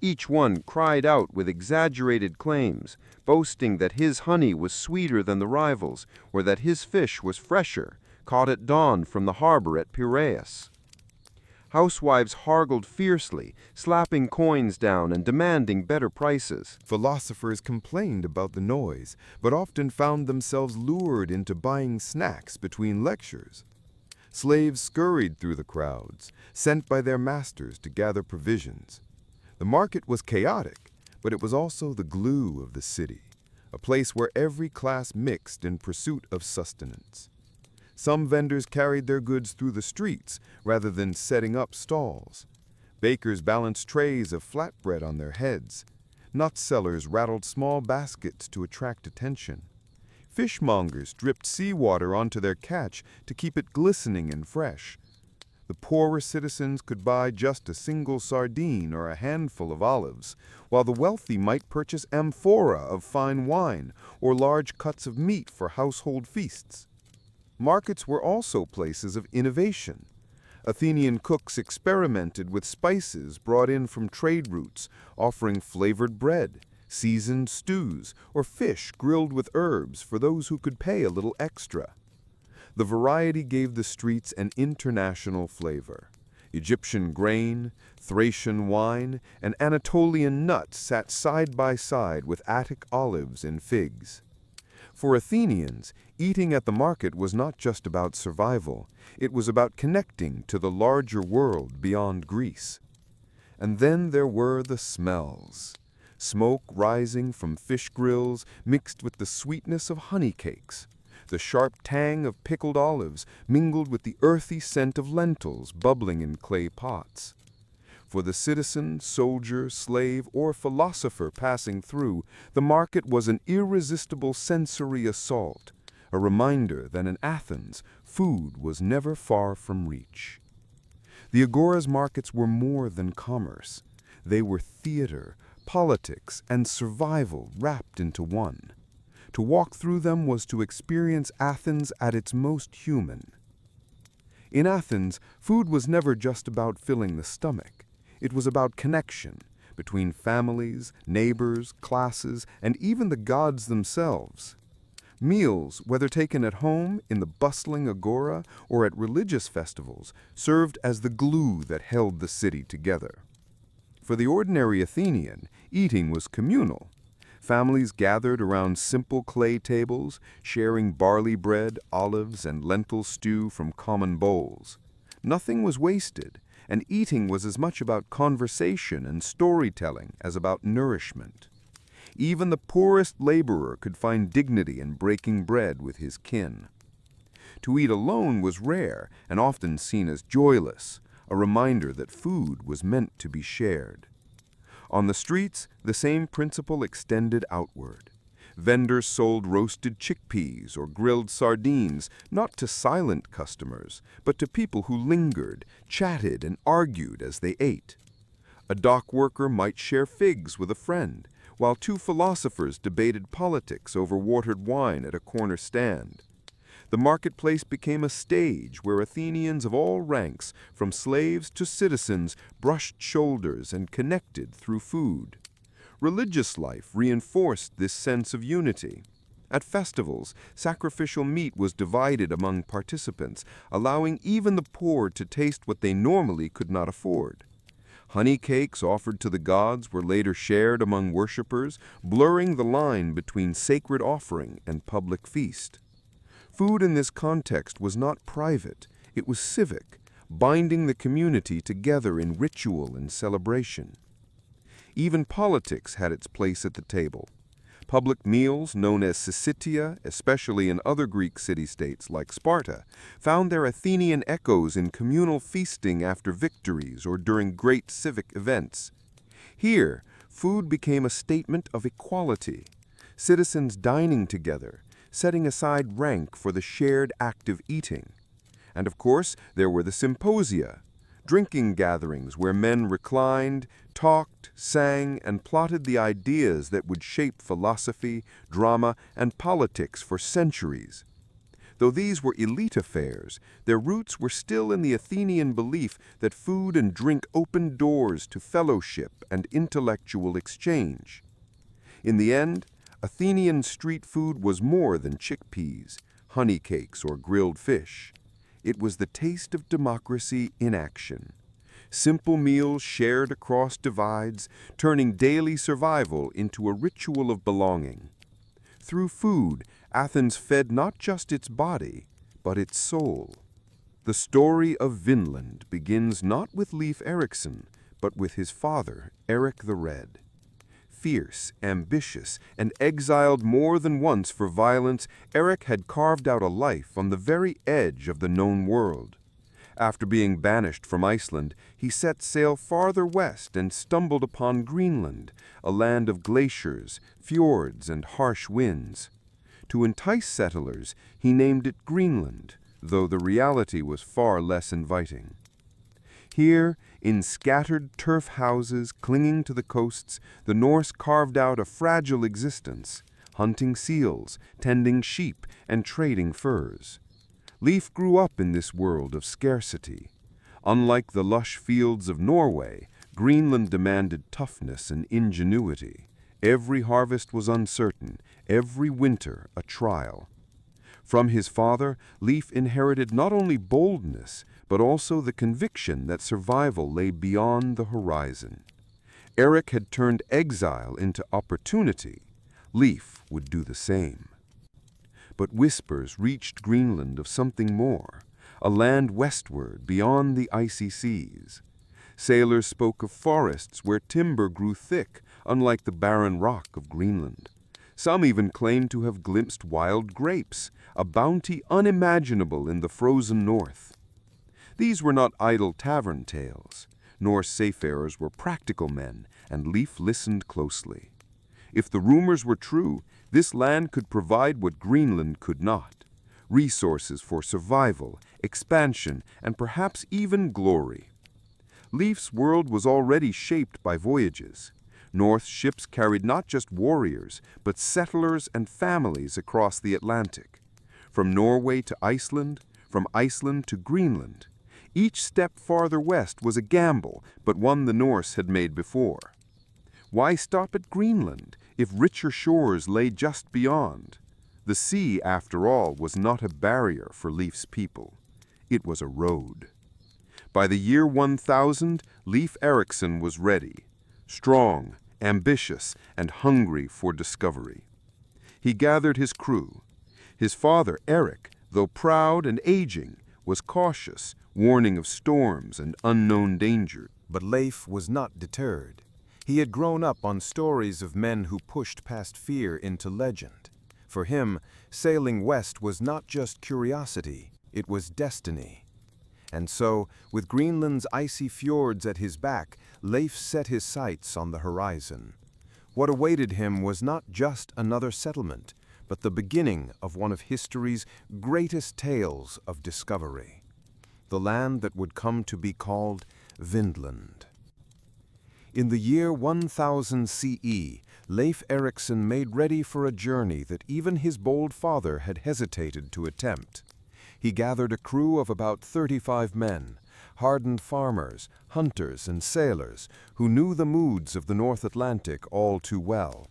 Each one cried out with exaggerated claims, boasting that his honey was sweeter than the rivals, or that his fish was fresher, caught at dawn from the harbor at Piraeus. Housewives hargled fiercely, slapping coins down and demanding better prices. Philosophers complained about the noise, but often found themselves lured into buying snacks between lectures. Slaves scurried through the crowds, sent by their masters to gather provisions. The market was chaotic, but it was also the glue of the city, a place where every class mixed in pursuit of sustenance. Some vendors carried their goods through the streets rather than setting up stalls. Bakers balanced trays of flatbread on their heads. Nut sellers rattled small baskets to attract attention. Fishmongers dripped seawater onto their catch to keep it glistening and fresh. The poorer citizens could buy just a single sardine or a handful of olives, while the wealthy might purchase amphora of fine wine or large cuts of meat for household feasts. Markets were also places of innovation. Athenian cooks experimented with spices brought in from trade routes, offering flavored bread, seasoned stews, or fish grilled with herbs for those who could pay a little extra. The variety gave the streets an international flavor. Egyptian grain, Thracian wine, and Anatolian nuts sat side by side with Attic olives and figs. For Athenians, eating at the market was not just about survival, it was about connecting to the larger world beyond Greece. And then there were the smells. Smoke rising from fish grills mixed with the sweetness of honey cakes. The sharp tang of pickled olives mingled with the earthy scent of lentils bubbling in clay pots. For the citizen, soldier, slave, or philosopher passing through, the market was an irresistible sensory assault, a reminder that in Athens, food was never far from reach. The agora's markets were more than commerce. They were theater, politics, and survival wrapped into one. To walk through them was to experience Athens at its most human. In Athens, food was never just about filling the stomach. It was about connection between families, neighbors, classes, and even the gods themselves. Meals, whether taken at home, in the bustling agora, or at religious festivals, served as the glue that held the city together. For the ordinary Athenian, eating was communal. Families gathered around simple clay tables, sharing barley bread, olives, and lentil stew from common bowls. Nothing was wasted, and eating was as much about conversation and storytelling as about nourishment. Even the poorest laborer could find dignity in breaking bread with his kin. To eat alone was rare and often seen as joyless, a reminder that food was meant to be shared. On the streets, the same principle extended outward. Vendors sold roasted chickpeas or grilled sardines, not to silent customers, but to people who lingered, chatted, and argued as they ate. A dock worker might share figs with a friend, while two philosophers debated politics over watered wine at a corner stand. The marketplace became a stage where Athenians of all ranks, from slaves to citizens, brushed shoulders and connected through food. Religious life reinforced this sense of unity. At festivals, sacrificial meat was divided among participants, allowing even the poor to taste what they normally could not afford. Honey cakes offered to the gods were later shared among worshippers, blurring the line between sacred offering and public feast. Food in this context was not private, it was civic, binding the community together in ritual and celebration. Even politics had its place at the table. Public meals, known as syssitia, especially in other Greek city-states like Sparta, found their Athenian echoes in communal feasting after victories or during great civic events. Here, food became a statement of equality, citizens dining together, setting aside rank for the shared act of eating. And of course, there were the symposia, drinking gatherings where men reclined, talked, sang, and plotted the ideas that would shape philosophy, drama, and politics for centuries. Though these were elite affairs, their roots were still in the Athenian belief that food and drink opened doors to fellowship and intellectual exchange. In the end, Athenian street food was more than chickpeas, honey cakes, or grilled fish. It was the taste of democracy in action. Simple meals shared across divides, turning daily survival into a ritual of belonging. Through food, Athens fed not just its body, but its soul. The story of Vinland begins not with Leif Erikson, but with his father, Erik the Red. Fierce, ambitious, and exiled more than once for violence, Erik had carved out a life on the very edge of the known world. After being banished from Iceland, he set sail farther west and stumbled upon Greenland, a land of glaciers, fjords, and harsh winds. To entice settlers, he named it Greenland, though the reality was far less inviting. Here, in scattered turf houses clinging to the coasts, the Norse carved out a fragile existence, hunting seals, tending sheep, and trading furs. Leif grew up in this world of scarcity. Unlike the lush fields of Norway, Greenland demanded toughness and ingenuity. Every harvest was uncertain, every winter a trial. From his father, Leif inherited not only boldness, but also the conviction that survival lay beyond the horizon. Erik had turned exile into opportunity. Leif would do the same. But whispers reached Greenland of something more, a land westward beyond the icy seas. Sailors spoke of forests where timber grew thick, unlike the barren rock of Greenland. Some even claimed to have glimpsed wild grapes, a bounty unimaginable in the frozen north. These were not idle tavern tales. Norse seafarers were practical men, and Leif listened closely. If the rumors were true, this land could provide what Greenland could not: resources for survival, expansion, and perhaps even glory. Leif's world was already shaped by voyages. North ships carried not just warriors, but settlers and families across the Atlantic. From Norway to Iceland, from Iceland to Greenland. Each step farther west was a gamble, but one the Norse had made before. Why stop at Greenland if richer shores lay just beyond? The sea, after all, was not a barrier for Leif's people. It was a road. By the year 1000, Leif Erikson was ready, strong, ambitious, and hungry for discovery. He gathered his crew. His father, Eric, though proud and aging, was cautious, warning of storms and unknown dangers. But Leif was not deterred. He had grown up on stories of men who pushed past fear into legend. For him, sailing west was not just curiosity, it was destiny. And so, with Greenland's icy fjords at his back, Leif set his sights on the horizon. What awaited him was not just another settlement, but the beginning of one of history's greatest tales of discovery. The land that would come to be called Vinland. In the year 1000 CE, Leif Erikson made ready for a journey that even his bold father had hesitated to attempt. He gathered a crew of about 35 men, hardened farmers, hunters, and sailors who knew the moods of the North Atlantic all too well.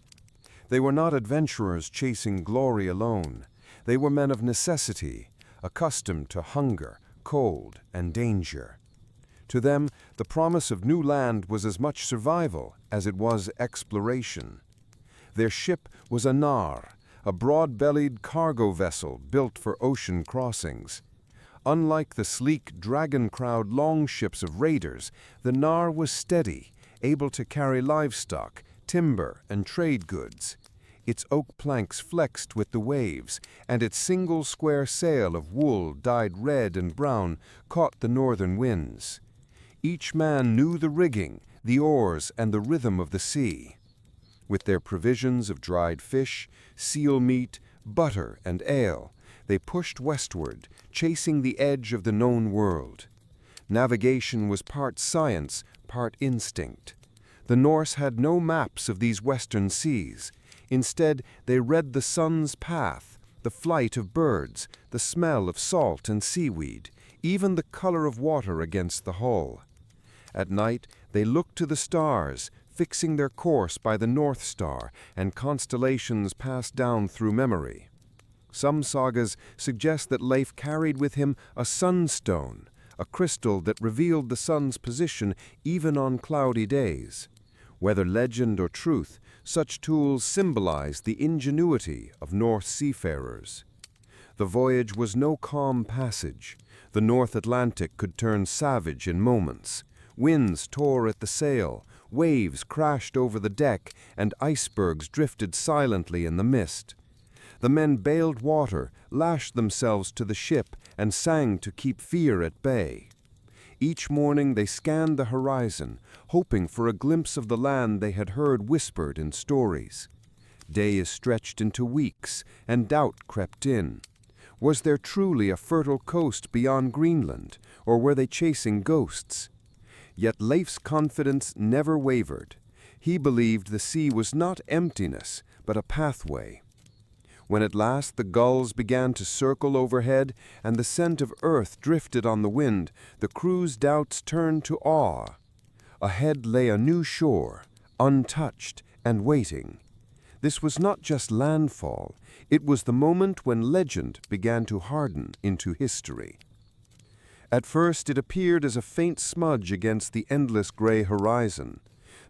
They were not adventurers chasing glory alone. They were men of necessity, accustomed to hunger, cold, and danger. To them, the promise of new land was as much survival as it was exploration. Their ship was a nar, a broad-bellied cargo vessel built for ocean crossings. Unlike the sleek, dragon-crowed longships of raiders, the nar was steady, able to carry livestock, timber, and trade goods. Its oak planks flexed with the waves, and its single square sail of wool dyed red and brown caught the northern winds. Each man knew the rigging, the oars, and the rhythm of the sea. With their provisions of dried fish, seal meat, butter, and ale, they pushed westward, chasing the edge of the known world. Navigation was part science, part instinct. The Norse had no maps of these western seas. Instead, they read the sun's path, the flight of birds, the smell of salt and seaweed, even the color of water against the hull. At night, they looked to the stars, fixing their course by the North Star and constellations passed down through memory. Some sagas suggest that Leif carried with him a sunstone, a crystal that revealed the sun's position even on cloudy days. Whether legend or truth, such tools symbolized the ingenuity of Norse seafarers. The voyage was no calm passage. The North Atlantic could turn savage in moments. Winds tore at the sail, waves crashed over the deck, and icebergs drifted silently in the mist. The men bailed water, lashed themselves to the ship, and sang to keep fear at bay. Each morning they scanned the horizon, hoping for a glimpse of the land they had heard whispered in stories. Days stretched into weeks, and doubt crept in. Was there truly a fertile coast beyond Greenland, or were they chasing ghosts? Yet Leif's confidence never wavered. He believed the sea was not emptiness, but a pathway. When at last the gulls began to circle overhead and the scent of earth drifted on the wind, the crew's doubts turned to awe. Ahead lay a new shore, untouched and waiting. This was not just landfall, it was the moment when legend began to harden into history. At first it appeared as a faint smudge against the endless gray horizon.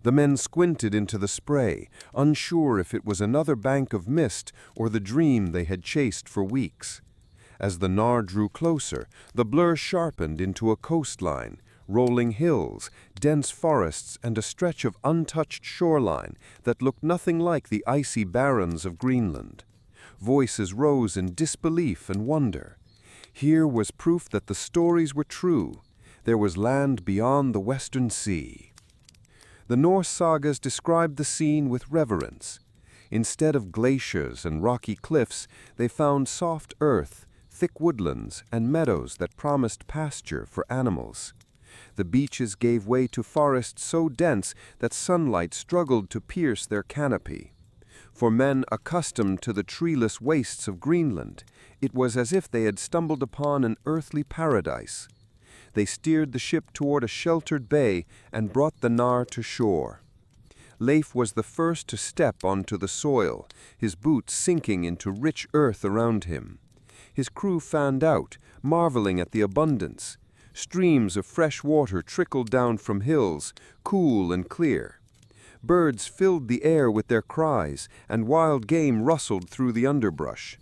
The men squinted into the spray, unsure if it was another bank of mist or the dream they had chased for weeks. As the nar drew closer, the blur sharpened into a coastline, rolling hills, dense forests, and a stretch of untouched shoreline that looked nothing like the icy barrens of Greenland. Voices rose in disbelief and wonder. Here was proof that the stories were true. There was land beyond the western sea. The Norse sagas described the scene with reverence. Instead of glaciers and rocky cliffs, they found soft earth, thick woodlands, and meadows that promised pasture for animals. The beaches gave way to forests so dense that sunlight struggled to pierce their canopy. For men accustomed to the treeless wastes of Greenland, it was as if they had stumbled upon an earthly paradise. They steered the ship toward a sheltered bay and brought the Nar to shore. Leif was the first to step onto the soil, his boots sinking into rich earth around him. His crew fanned out, marveling at the abundance. Streams of fresh water trickled down from hills, cool and clear. Birds filled the air with their cries, and wild game rustled through the underbrush.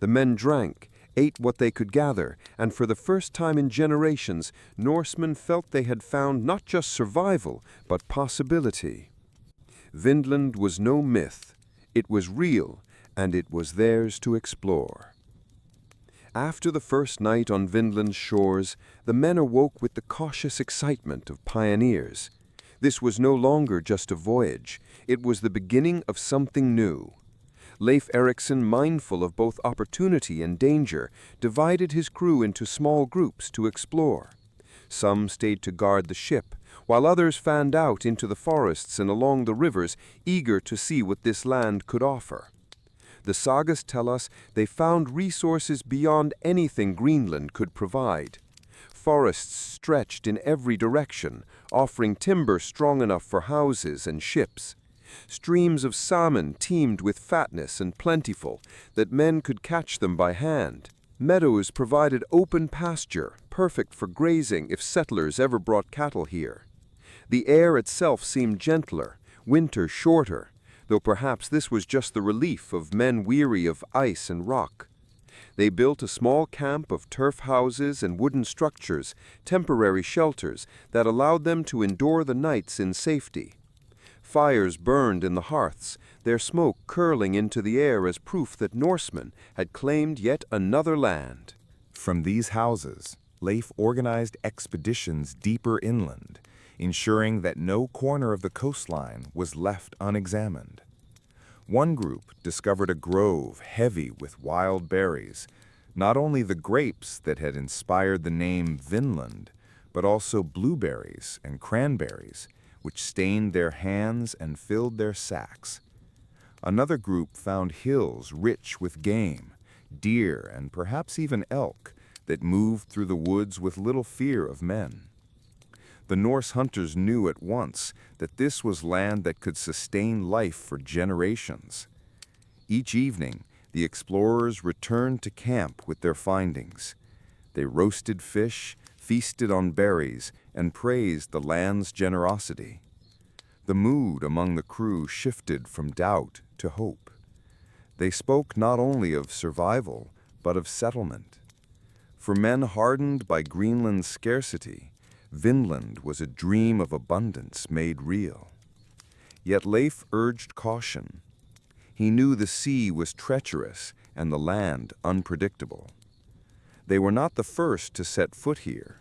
The men drank, ate what they could gather, and for the first time in generations, Norsemen felt they had found not just survival, but possibility. Vinland was no myth. It was real, and it was theirs to explore. After the first night on Vinland's shores, the men awoke with the cautious excitement of pioneers. This was no longer just a voyage. It was the beginning of something new. Leif Erikson, mindful of both opportunity and danger, divided his crew into small groups to explore. Some stayed to guard the ship, while others fanned out into the forests and along the rivers, eager to see what this land could offer. The sagas tell us they found resources beyond anything Greenland could provide. Forests stretched in every direction, offering timber strong enough for houses and ships. Streams of salmon teemed with fatness and plentiful, that men could catch them by hand. Meadows provided open pasture, perfect for grazing if settlers ever brought cattle here. The air itself seemed gentler, winter shorter, though perhaps this was just the relief of men weary of ice and rock. They built a small camp of turf houses and wooden structures, temporary shelters that allowed them to endure the nights in safety. Fires burned in the hearths, their smoke curling into the air as proof that Norsemen had claimed yet another land. From these houses, Leif organized expeditions deeper inland, ensuring that no corner of the coastline was left unexamined. One group discovered a grove heavy with wild berries, not only the grapes that had inspired the name Vinland, but also blueberries and cranberries, which stained their hands and filled their sacks. Another group found hills rich with game, deer and perhaps even elk, that moved through the woods with little fear of men. The Norse hunters knew at once that this was land that could sustain life for generations. Each evening, the explorers returned to camp with their findings. They roasted fish, feasted on berries, and praised the land's generosity. The mood among the crew shifted from doubt to hope. They spoke not only of survival, but of settlement. For men hardened by Greenland's scarcity, Vinland was a dream of abundance made real. Yet Leif urged caution. He knew the sea was treacherous and the land unpredictable. They were not the first to set foot here.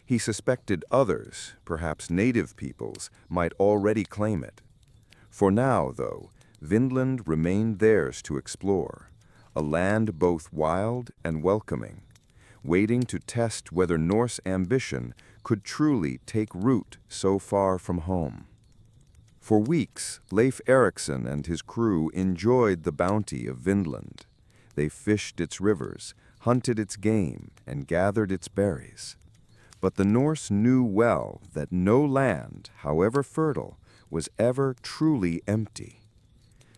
He suspected others, perhaps native peoples, might already claim it. For now, though, Vinland remained theirs to explore, a land both wild and welcoming, waiting to test whether Norse ambition could truly take root so far from home. For weeks, Leif Erikson and his crew enjoyed the bounty of Vinland. They fished its rivers, hunted its game, and gathered its berries. But the Norse knew well that no land, however fertile, was ever truly empty.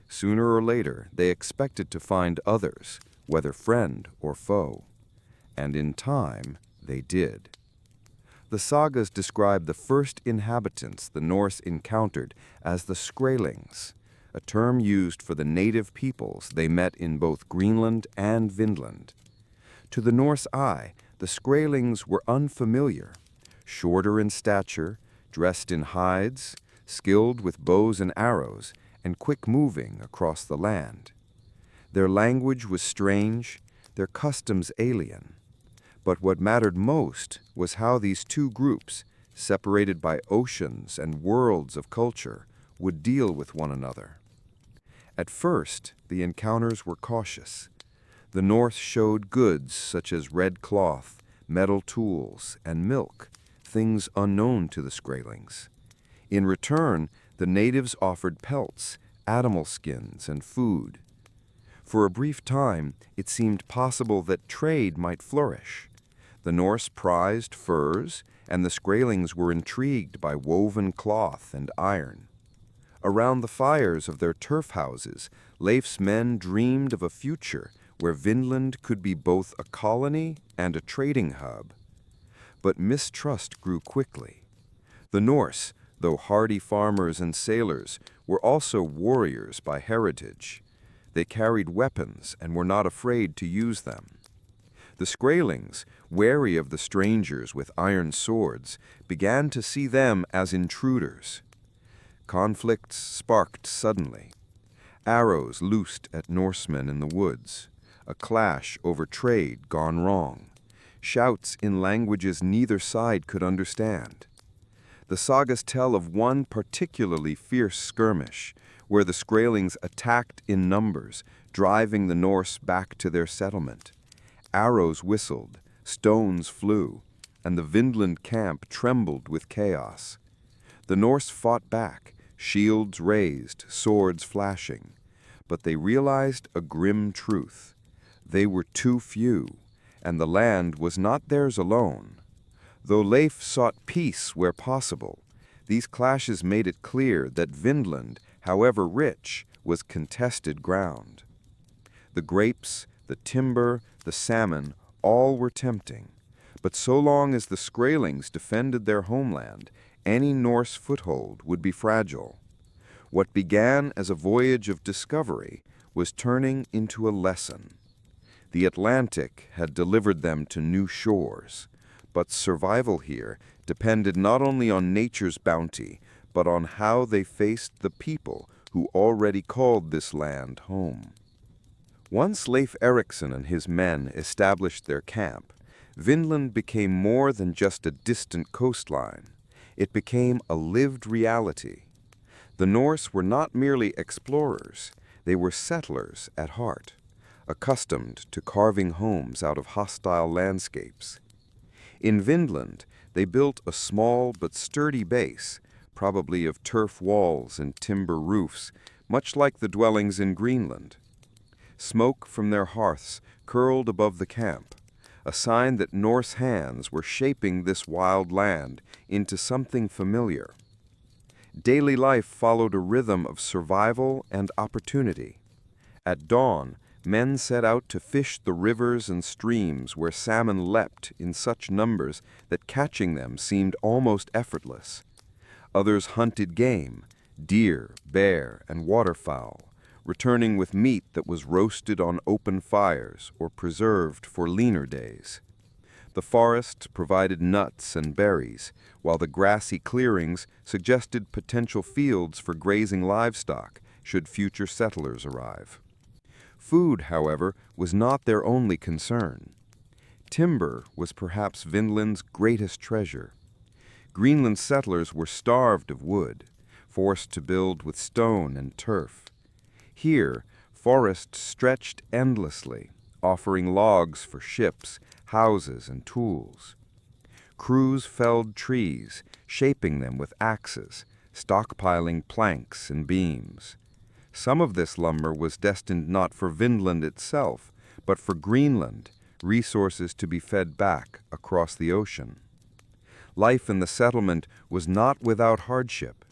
Sooner or later, they expected to find others, whether friend or foe. And in time, they did. The sagas describe the first inhabitants the Norse encountered as the Skrælings, a term used for the native peoples they met in both Greenland and Vinland. To the Norse eye, the Skrælings were unfamiliar, shorter in stature, dressed in hides, skilled with bows and arrows, and quick-moving across the land. Their language was strange, their customs alien. But what mattered most was how these two groups, separated by oceans and worlds of culture, would deal with one another. At first, the encounters were cautious. The North showed goods such as red cloth, metal tools, and milk, things unknown to the Skraelings. In return, the natives offered pelts, animal skins, and food. For a brief time, it seemed possible that trade might flourish. The Norse prized furs, and the Skraelings were intrigued by woven cloth and iron. Around the fires of their turf houses, Leif's men dreamed of a future where Vinland could be both a colony and a trading hub. But mistrust grew quickly. The Norse, though hardy farmers and sailors, were also warriors by heritage. They carried weapons and were not afraid to use them. The Skraelings, wary of the strangers with iron swords, began to see them as intruders. Conflicts sparked suddenly. Arrows loosed at Norsemen in the woods, a clash over trade gone wrong, shouts in languages neither side could understand. The sagas tell of one particularly fierce skirmish, where the Skraelings attacked in numbers, driving the Norse back to their settlement. Arrows whistled, stones flew, and the Vinland camp trembled with chaos. The Norse fought back, shields raised, swords flashing, but they realized a grim truth. They were too few, and the land was not theirs alone. Though Leif sought peace where possible, these clashes made it clear that Vinland, however rich, was contested ground. The grapes, the timber, the salmon, all were tempting, but so long as the Skraelings defended their homeland, any Norse foothold would be fragile. What began as a voyage of discovery was turning into a lesson. The Atlantic had delivered them to new shores, but survival here depended not only on nature's bounty, but on how they faced the people who already called this land home. Once Leif Erikson and his men established their camp, Vinland became more than just a distant coastline. It became a lived reality. The Norse were not merely explorers, they were settlers at heart, accustomed to carving homes out of hostile landscapes. In Vinland, they built a small but sturdy base, probably of turf walls and timber roofs, much like the dwellings in Greenland. Smoke from their hearths curled above the camp, a sign that Norse hands were shaping this wild land into something familiar. Daily life followed a rhythm of survival and opportunity. At dawn, men set out to fish the rivers and streams where salmon leapt in such numbers that catching them seemed almost effortless. Others hunted game, deer, bear, and waterfowl, returning with meat that was roasted on open fires or preserved for leaner days. The forest provided nuts and berries, while the grassy clearings suggested potential fields for grazing livestock should future settlers arrive. Food, however, was not their only concern. Timber was perhaps Vinland's greatest treasure. Greenland settlers were starved of wood, forced to build with stone and turf. Here, forests stretched endlessly, offering logs for ships, houses, and tools. Crews felled trees, shaping them with axes, stockpiling planks and beams. Some of this lumber was destined not for Vinland itself, but for Greenland, resources to be fed back across the ocean. Life in the settlement was not without hardship.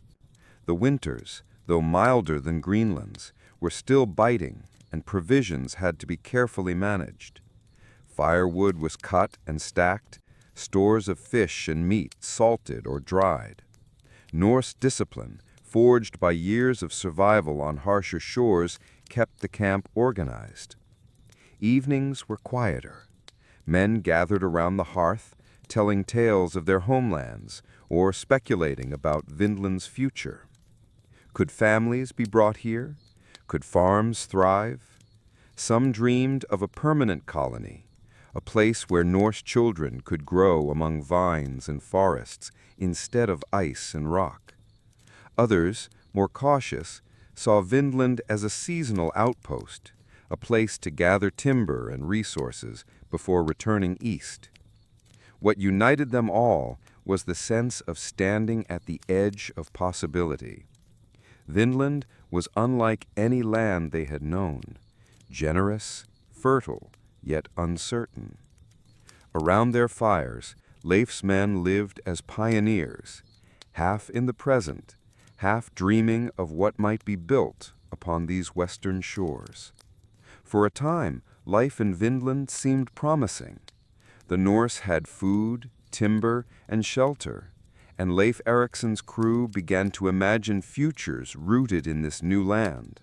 The winters, though milder than Greenland's, were still biting, and provisions had to be carefully managed. Firewood was cut and stacked, stores of fish and meat salted or dried. Norse discipline, forged by years of survival on harsher shores, kept the camp organized. Evenings were quieter. Men gathered around the hearth, telling tales of their homelands or speculating about Vinland's future. Could families be brought here? Could farms thrive? Some dreamed of a permanent colony, a place where Norse children could grow among vines and forests instead of ice and rock. Others, more cautious, saw Vinland as a seasonal outpost, a place to gather timber and resources before returning east. What united them all was the sense of standing at the edge of possibility. Vinland was unlike any land they had known, generous, fertile, yet uncertain. Around their fires, Leif's men lived as pioneers, half in the present, half dreaming of what might be built upon these western shores. For a time, life in Vinland seemed promising. The Norse had food, timber, and shelter, and Leif Erikson's crew began to imagine futures rooted in this new land.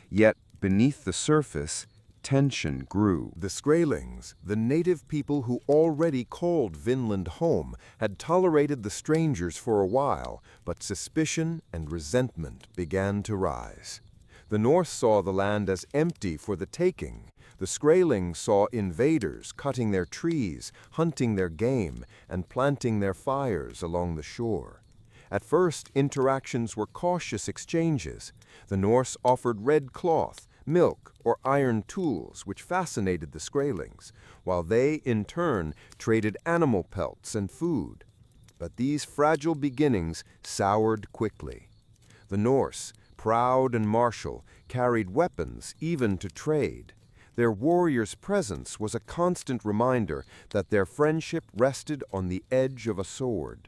Yet, beneath the surface, tension grew. The Skrælings, the native people who already called Vinland home, had tolerated the strangers for a while, but suspicion and resentment began to rise. The Norse saw the land as empty for the taking. The Skrælings saw invaders cutting their trees, hunting their game, and planting their fires along the shore. At first, interactions were cautious exchanges. The Norse offered red cloth, milk, or iron tools, which fascinated the Skrælings, while they, in turn, traded animal pelts and food. But these fragile beginnings soured quickly. The Norse, proud and martial, carried weapons even to trade. Their warriors' presence was a constant reminder that their friendship rested on the edge of a sword.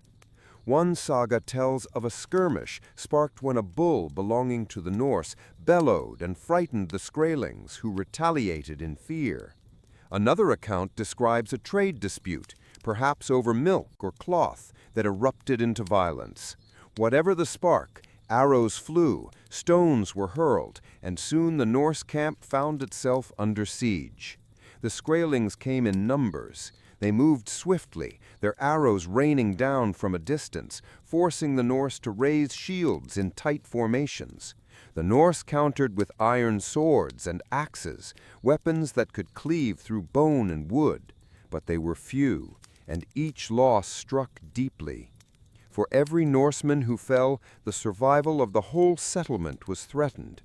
One saga tells of a skirmish sparked when a bull belonging to the Norse bellowed and frightened the Skrælings, who retaliated in fear. Another account describes a trade dispute, perhaps over milk or cloth, that erupted into violence. Whatever the spark, arrows flew, stones were hurled, and soon the Norse camp found itself under siege. The Skrælings came in numbers. They moved swiftly, their arrows raining down from a distance, forcing the Norse to raise shields in tight formations. The Norse countered with iron swords and axes, weapons that could cleave through bone and wood. But they were few, and each loss struck deeply. For every Norseman who fell, the survival of the whole settlement was threatened.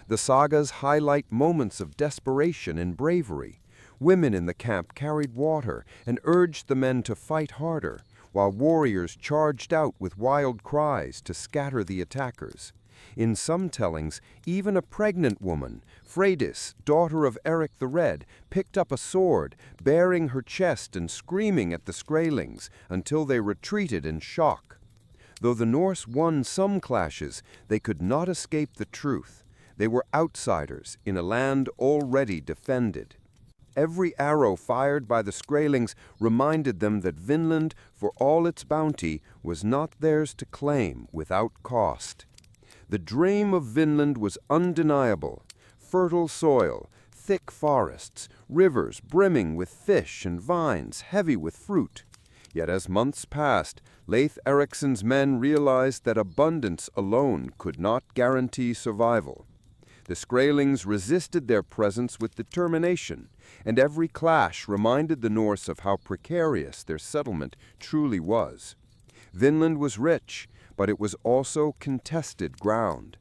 The sagas highlight moments of desperation and bravery. Women in the camp carried water and urged the men to fight harder, while warriors charged out with wild cries to scatter the attackers. In some tellings, even a pregnant woman, Freydis, daughter of Eric the Red, picked up a sword, baring her chest and screaming at the Skrælings until they retreated in shock. Though the Norse won some clashes, they could not escape the truth. They were outsiders in a land already defended. Every arrow fired by the Skrælings reminded them that Vinland, for all its bounty, was not theirs to claim without cost. The dream of Vinland was undeniable: fertile soil, thick forests, rivers brimming with fish and vines heavy with fruit. Yet as months passed, Leif Erikson's men realized that abundance alone could not guarantee survival. The Skrælings resisted their presence with determination, and every clash reminded the Norse of how precarious their settlement truly was. Vinland was rich, but it was also contested ground.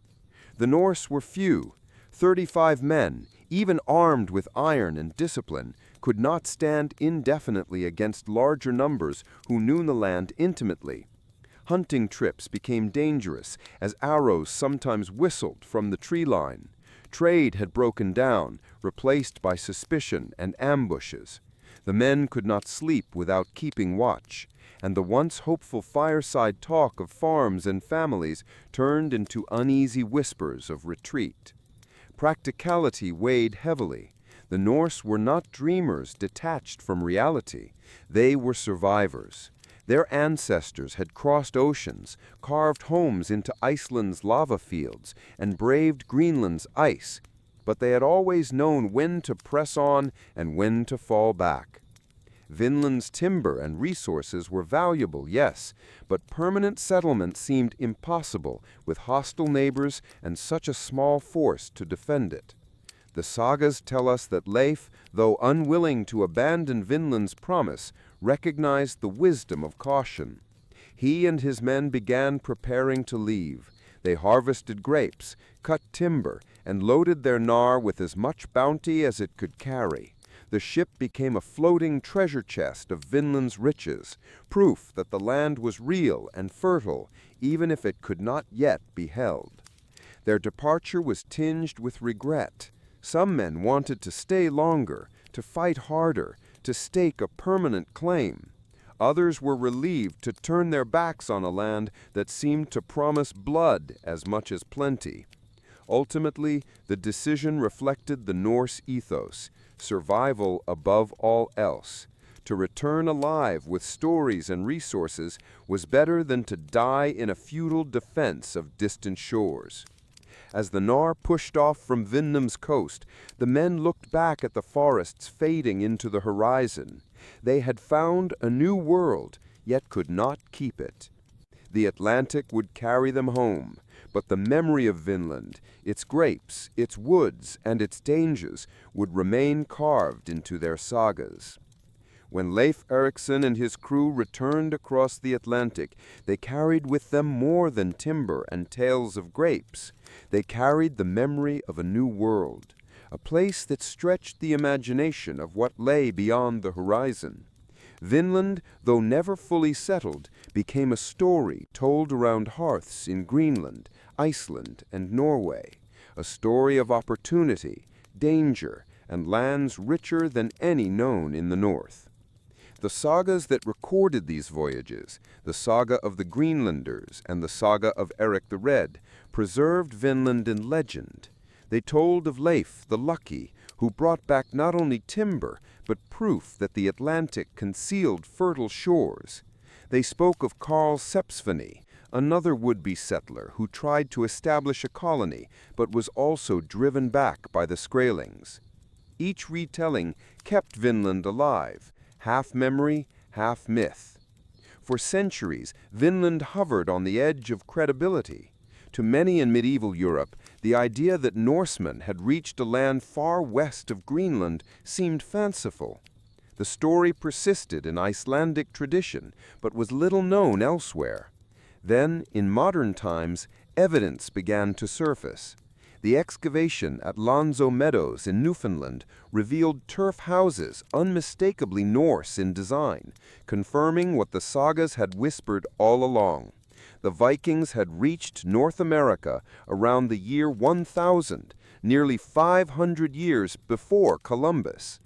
The Norse were few. 35 men, even armed with iron and discipline, could not stand indefinitely against larger numbers who knew the land intimately. Hunting trips became dangerous as arrows sometimes whistled from the tree line. Trade had broken down, replaced by suspicion and ambushes. The men could not sleep without keeping watch, and the once hopeful fireside talk of farms and families turned into uneasy whispers of retreat. Practicality weighed heavily. The Norse were not dreamers detached from reality. They were survivors. Their ancestors had crossed oceans, carved homes into Iceland's lava fields, and braved Greenland's ice, but they had always known when to press on and when to fall back. Vinland's timber and resources were valuable, yes, but permanent settlement seemed impossible with hostile neighbors and such a small force to defend it. The sagas tell us that Leif, though unwilling to abandon Vinland's promise, recognized the wisdom of caution. He and his men began preparing to leave. They harvested grapes, cut timber, and loaded their gnar with as much bounty as it could carry. The ship became a floating treasure chest of Vinland's riches, proof that the land was real and fertile, even if it could not yet be held. Their departure was tinged with regret. Some men wanted to stay longer, to fight harder, to stake a permanent claim. Others were relieved to turn their backs on a land that seemed to promise blood as much as plenty. Ultimately, the decision reflected the Norse ethos, survival above all else. To return alive with stories and resources was better than to die in a futile defense of distant shores. As the gnar pushed off from Vinland's coast, the men looked back at the forests fading into the horizon. They had found a new world, yet could not keep it. The Atlantic would carry them home, but the memory of Vinland, its grapes, its woods, and its dangers would remain carved into their sagas. When Leif Erikson and his crew returned across the Atlantic, they carried with them more than timber and tales of grapes. They carried the memory of a new world, a place that stretched the imagination of what lay beyond the horizon. Vinland, though never fully settled, became a story told around hearths in Greenland, Iceland, and Norway, a story of opportunity, danger, and lands richer than any known in the north. The sagas that recorded these voyages, the saga of the Greenlanders and the saga of Eric the Red, preserved Vinland in legend. They told of Leif the Lucky, who brought back not only timber, but proof that the Atlantic concealed fertile shores. They spoke of Karl Sepsveni, another would-be settler who tried to establish a colony, but was also driven back by the Skrælings. Each retelling kept Vinland alive, half memory, half myth. For centuries, Vinland hovered on the edge of credibility. To many in medieval Europe, the idea that Norsemen had reached a land far west of Greenland seemed fanciful. The story persisted in Icelandic tradition, but was little known elsewhere. Then, in modern times, evidence began to surface. The excavation at Lonzo Meadows in Newfoundland revealed turf houses unmistakably Norse in design, confirming what the sagas had whispered all along. The Vikings had reached North America around the year 1000, nearly 500 years before Columbus.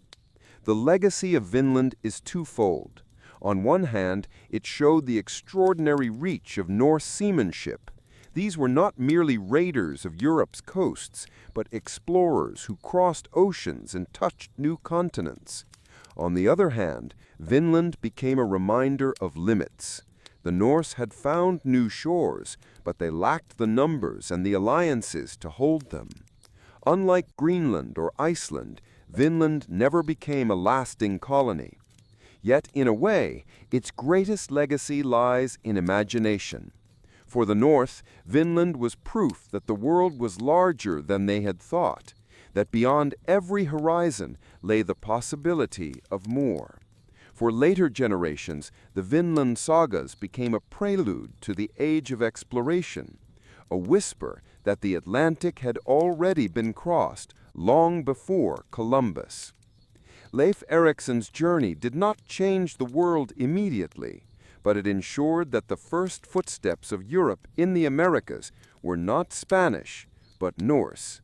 The legacy of Vinland is twofold. On one hand, it showed the extraordinary reach of Norse seamanship. These were not merely raiders of Europe's coasts, but explorers who crossed oceans and touched new continents. On the other hand, Vinland became a reminder of limits. The Norse had found new shores, but they lacked the numbers and the alliances to hold them. Unlike Greenland or Iceland, Vinland never became a lasting colony. Yet, in a way, its greatest legacy lies in imagination. For the North, Vinland was proof that the world was larger than they had thought, that beyond every horizon lay the possibility of more. For later generations, the Vinland sagas became a prelude to the age of exploration, a whisper that the Atlantic had already been crossed long before Columbus. Leif Erikson's journey did not change the world immediately, but it ensured that the first footsteps of Europe in the Americas were not Spanish, but Norse,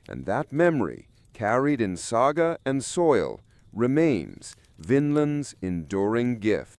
and that memory, carried in saga and soil, remains Vinland's enduring gift.